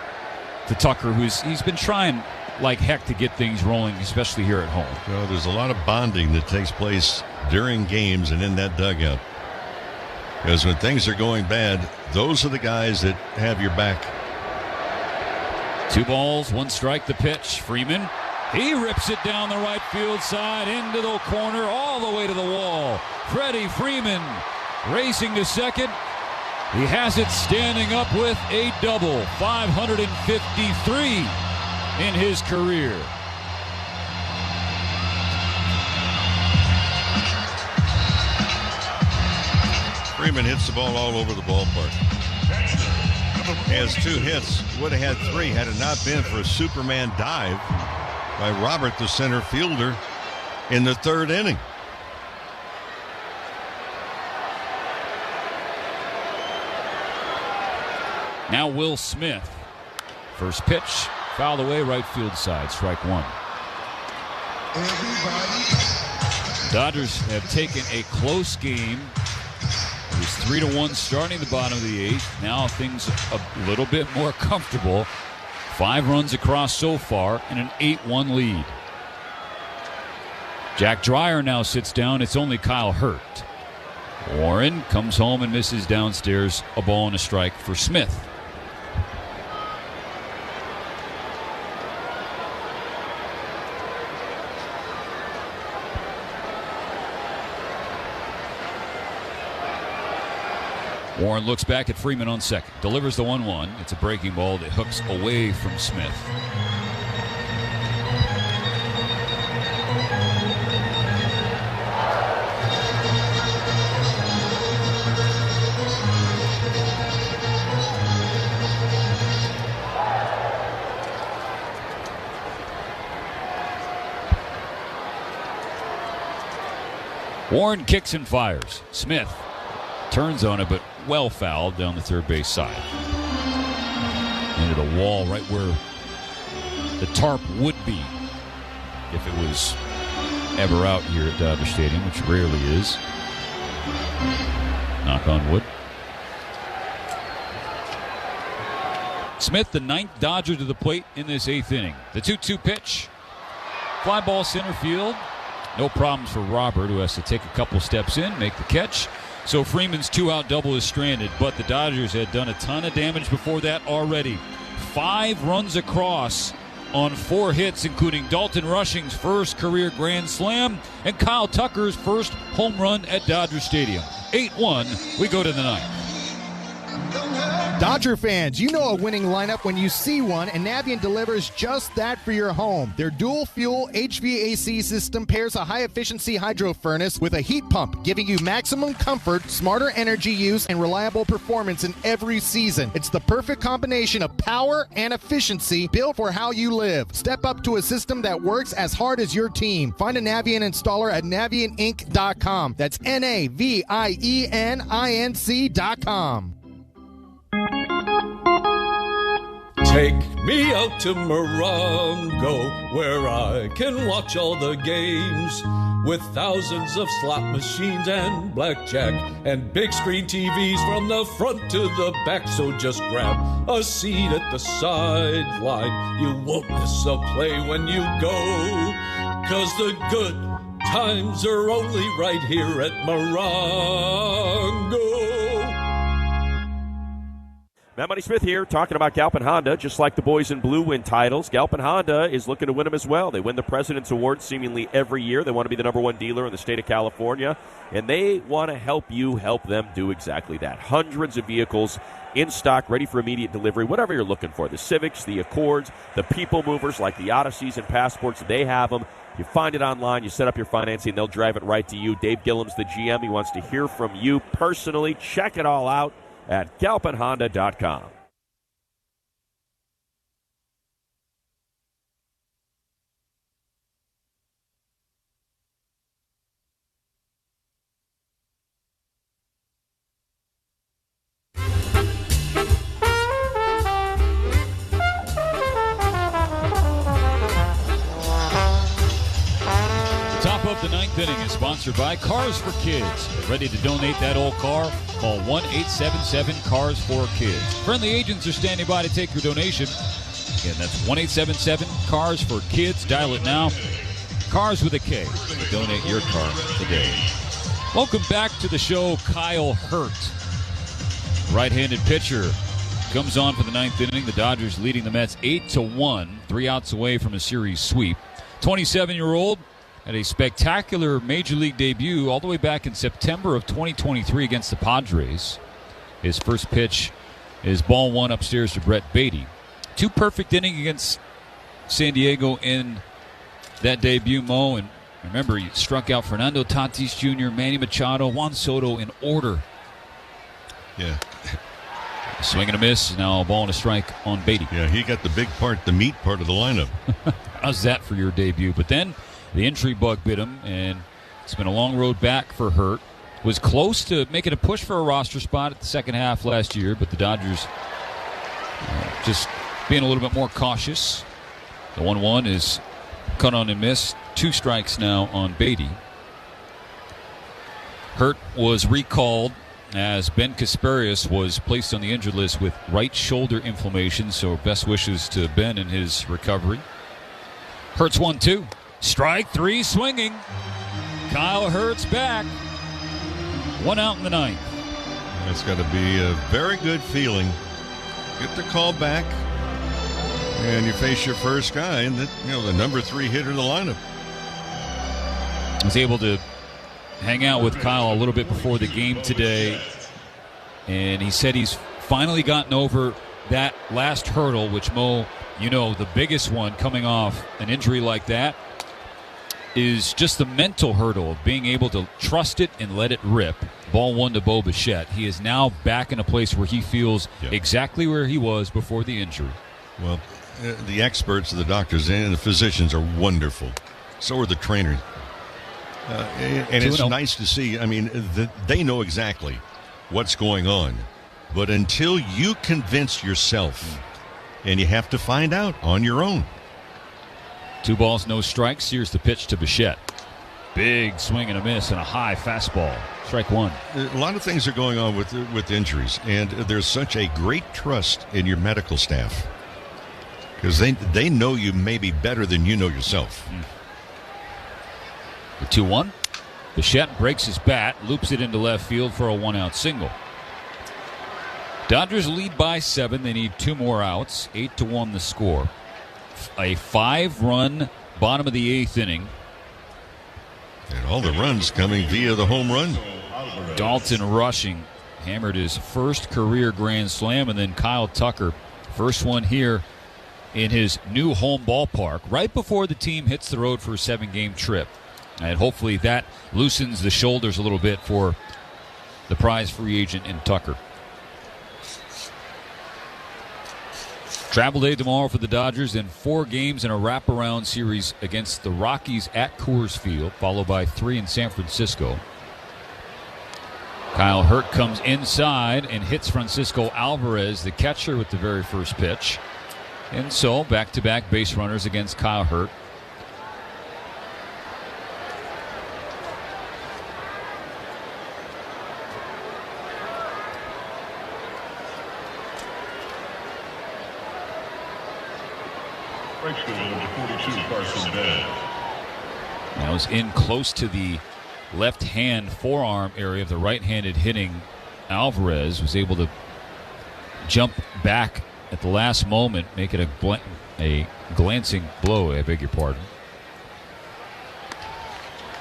to Tucker, he's been trying like heck to get things rolling, especially here at home. Well, there's a lot of bonding that takes place during games and in that dugout. Because when things are going bad, those are the guys that have your back. 2 balls, 1 strike, the pitch. Freeman, he rips it down the right field side, into the corner, all the way to the wall. Freddie Freeman racing to second. He has it standing up with a double. 553 in his career. Freeman hits the ball all over the ballpark. Has 2 hits. Would have had 3 had it not been for a Superman dive by Robert, the center fielder, in the 3rd inning. Now Will Smith. First pitch, fouled away, right field side, strike 1. Dodgers have taken a close game. It was 3-1 starting the bottom of the 8th. Now things a little bit more comfortable. 5 runs across so far and an 8-1 lead. Jack Dreyer now sits down. It's only Kyle Hurt. Warren comes home and misses downstairs. A ball and a strike for Smith. Warren looks back at Freeman on second. Delivers the 1-1. It's a breaking ball that hooks away from Smith. Warren kicks and fires. Smith turns on it, but well fouled down the third base side. Into the wall, right where the tarp would be if it was ever out here at Dodger Stadium, which rarely is. Knock on wood. Smith, the 9th Dodger to the plate in this 8th inning. The 2-2 pitch. Fly ball center field. No problems for Robert, who has to take a couple steps in, make the catch. So Freeman's 2-out double is stranded, but the Dodgers had done a ton of damage before that already. 5 runs across on 4 hits, including Dalton Rushing's first career grand slam and Kyle Tucker's first home run at Dodger Stadium. 8-1, we go to the 9th. Dodger fans, you know a winning lineup when you see one, and Navien delivers just that for your home. Their dual-fuel HVAC system pairs a high-efficiency hydro furnace with a heat pump, giving you maximum comfort, smarter energy use, and reliable performance in every season. It's the perfect combination of power and efficiency built for how you live. Step up to a system that works as hard as your team. Find a Navien installer at NavienInc.com. That's NavienInc.com. Take me out to Morongo, where I can watch all the games, with thousands of slot machines and blackjack and big screen TVs from the front to the back. So just grab a seat at the sideline. You won't miss a play when you go, 'cause the good times are only right here at Morongo. Matt Money Smith here, talking about Galpin Honda. Just like the boys in blue win titles, Galpin Honda is looking to win them as well. They win the President's Award seemingly every year. They want to be the #1 dealer in the state of California, and they want to help you help them do exactly that. Hundreds of vehicles in stock, ready for immediate delivery, whatever you're looking for. The Civics, the Accords, the people movers like the Odysseys and Passports, they have them. You find it online, you set up your financing, they'll drive it right to you. Dave Gillum's the GM. He wants to hear from you personally. Check it all out at galpinhonda.com. The 9th inning is sponsored by Cars for Kids. Ready to donate that old car? Call 1-877-CARS-4-KIDS. Friendly agents are standing by to take your donation. Again, that's 1-877-CARS-4-KIDS. Dial it now. Cars with a K. Donate your car today. Welcome back to the show. Kyle Hurt, right-handed pitcher, comes on for the ninth inning. The Dodgers leading the Mets 8-1, 3 outs away from a series sweep. 27-year-old had a spectacular Major League debut all the way back in September of 2023 against the Padres. His first pitch is ball 1 upstairs to Brett Beatty. 2 perfect innings against San Diego in that debut, Mo. And remember, he struck out Fernando Tatis Jr., Manny Machado, Juan Soto in order. Yeah. Swing and a miss. Now a ball and a strike on Beatty. Yeah, he got the big part, the meat part of the lineup. How's that for your debut? But then the injury bug bit him, and it's been a long road back for Hurt. Was close to making a push for a roster spot at the second half last year, but the Dodgers just being a little bit more cautious. The 1-1 is cut on and missed. 2 strikes now on Beatty. Hurt was recalled as Ben Kasparius was placed on the injured list with right shoulder inflammation, so best wishes to Ben in his recovery. Hurt's 1-2. Strike 3 swinging. Kyle Hurt's back. 1 out in the ninth. That's got to be a very good feeling. Get the call back, and you face your first guy, and the number 3 hitter in the lineup. Was able to hang out with Kyle a little bit before the game today, and he said he's finally gotten over that last hurdle, which, Mo, the biggest one coming off an injury like that is just the mental hurdle of being able to trust it and let it rip. Ball 1 to Bo Bichette. He is now back in a place where he feels exactly where he was before the injury. Well, the experts, the doctors, and the physicians are wonderful. So are the trainers. And it's nice to see. I mean, they know exactly what's going on. But until you convince yourself, and you have to find out on your own. 2 balls, no strikes. Here's the pitch to Bichette. Big swing and a miss and a high fastball. Strike 1. A lot of things are going on with injuries, and there's such a great trust in your medical staff because they know you maybe better than you know yourself. The 2-1. Bichette breaks his bat, loops it into left field for a 1-out single. Dodgers lead by 7. They need 2 more outs. 8-1 the score. A 5-run bottom of the 8th inning. And all the runs coming via the home run. Dalton Rushing hammered his first career grand slam, and then Kyle Tucker, first one here in his new home ballpark, right before the team hits the road for a 7-game trip. And hopefully that loosens the shoulders a little bit for the prize free agent in Tucker. Travel day tomorrow for the Dodgers, and 4 games in a wraparound series against the Rockies at Coors Field, followed by 3 in San Francisco. Kyle Hurt comes inside and hits Francisco Alvarez, the catcher, with the very first pitch. And so back-to-back base runners against Kyle Hurt. That was in close to the left-hand forearm area of the right-handed hitting Alvarez. Was able to jump back at the last moment, make it a glancing blow, I beg your pardon.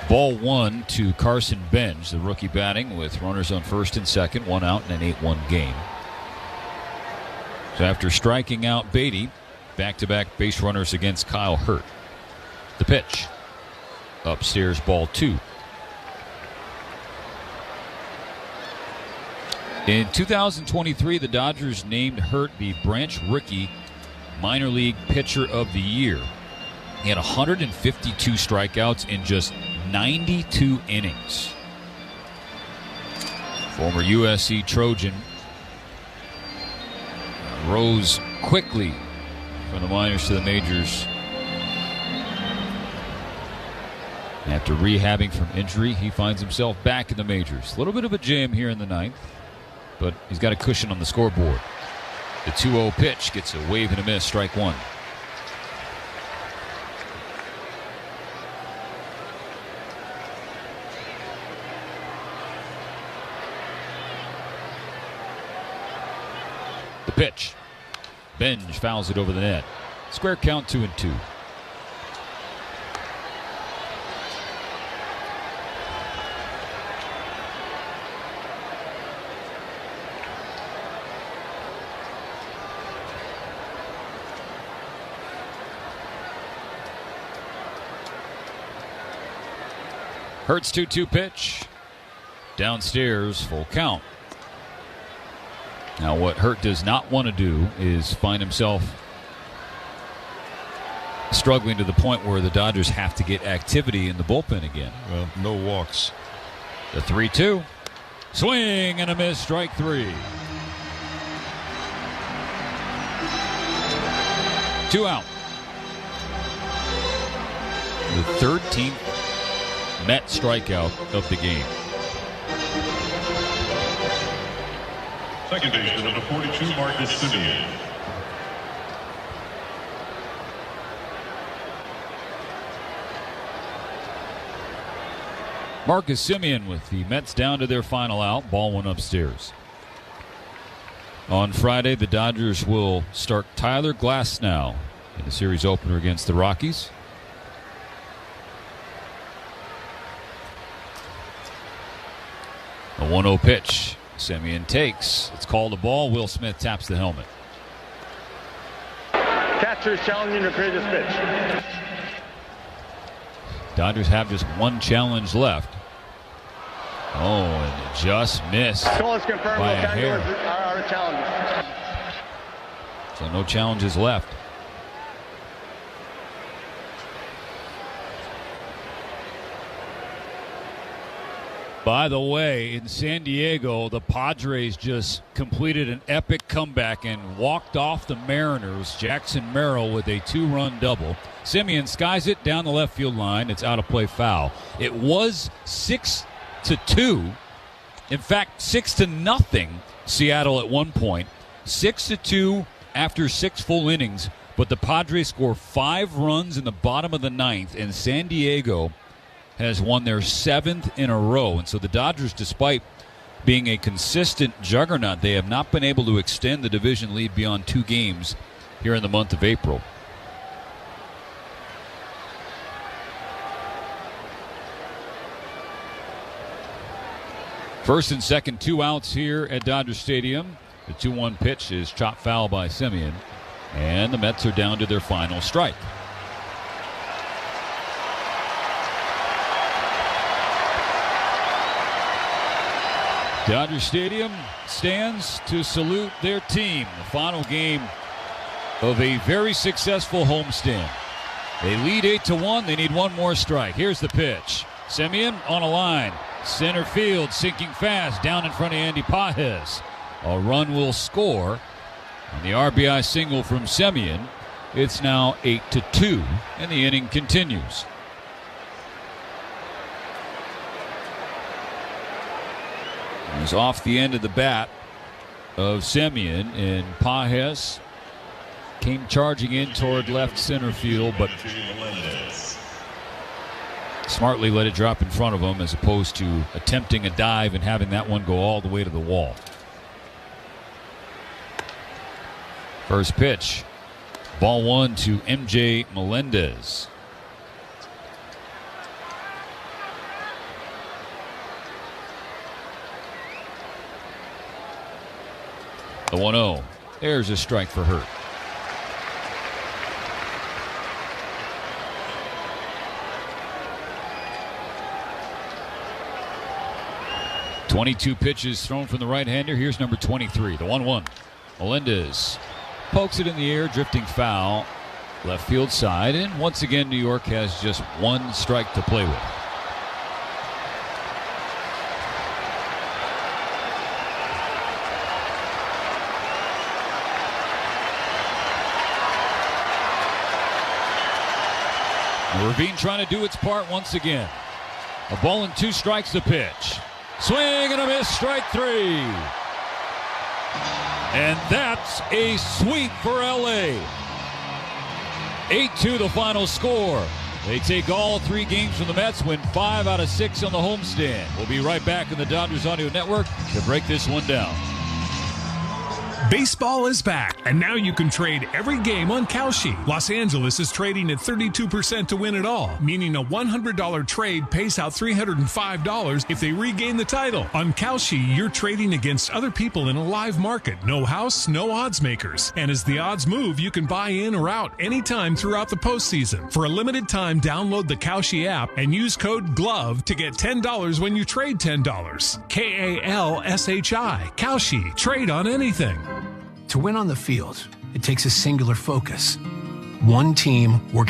Ball 1 to Carson Benj, the rookie batting with runners on first and second, 1 out in an 8-1 game. So after striking out Beatty, back-to-back base runners against Kyle Hurt. The pitch. Upstairs, ball 2. In 2023, the Dodgers named Hurt the Branch Rickey Minor League Pitcher of the Year. He had 152 strikeouts in just 92 innings. Former USC Trojan rose quickly from the minors to the majors. After rehabbing from injury, he finds himself back in the majors. A little bit of a jam here in the ninth, but he's got a cushion on the scoreboard. The 2-0 pitch gets a wave and a miss, strike 1. pitch. Benj fouls it over the net. Square count 2-2. Hurts 2-2 pitch. Downstairs, full count. Now what Hurt does not want to do is find himself struggling to the point where the Dodgers have to get activity in the bullpen again. Well, no walks. The 3-2. Swing and a miss, strike 3. 2 out. The 13th Mets strikeout of the game. Second baseman, number 42, Marcus Semien. Marcus Semien with the Mets down to their final out. Ball went upstairs. On Friday, the Dodgers will start Tyler Glasnow in the series opener against the Rockies. A 1-0 pitch. Semien takes. It's called a ball. Will Smith taps the helmet. Catcher's challenging the previous pitch. Dodgers have just one challenge left. Oh, and it just missed Call is confirmed. by a We'll hair. our challenges. So no challenges left. By the way, in San Diego, the Padres just completed an epic comeback and walked off the Mariners. Jackson Merrill with a 2-run double. Semien skies it down the left field line. It's out of play, foul. It was 6-2. In fact, 6-0 Seattle at one point. 6-2 after 6 full innings. But the Padres score 5 runs in the bottom of the 9th, and San Diego has won their 7th in a row. And so the Dodgers, despite being a consistent juggernaut, they have not been able to extend the division lead beyond 2 games here in the month of April. First and second, 2 outs here at Dodger Stadium. The 2-1 pitch is chopped foul by Semien, and the Mets are down to their final strike. Dodger Stadium stands to salute their team. The final game of a very successful homestand. They lead 8-1. They need one more strike. Here's the pitch. Semien on a line. Center field sinking fast down in front of Andy Pages. A run will score on the RBI single from Semien. It's now 8-2, and the inning continues. It was off the end of the bat of Semien, and Pages came charging in toward left center field, but smartly let it drop in front of him as opposed to attempting a dive and having that one go all the way to the wall. First pitch, ball 1 to MJ Melendez. The 1-0. There's a strike for Hurt. .22 pitches thrown from the right-hander. Here's number 23, the 1-1. Melendez pokes it in the air, drifting foul, left field side, and once again New York has just one strike to play with. Ravine trying to do its part once again. A ball and 2 strikes the pitch. Swing and a miss, strike 3. And that's a sweep for LA. 8-2 the final score. They take all 3 games from the Mets, win 5 out of 6 on the homestand. We'll be right back in the Dodgers Audio Network to break this one down. Baseball is back, and now you can trade every game on Kalshi. Los Angeles is trading at 32% to win it all, meaning a $100 trade pays out $305 if they regain the title. On Kalshi, you're trading against other people in a live market. No house, no odds makers. And as the odds move, you can buy in or out anytime throughout the postseason. For a limited time, download the Kalshi app and use code GLOVE to get $10 when you trade $10. Kalshi. Kalshi. Trade on anything. To win on the field, it takes a singular focus. One team working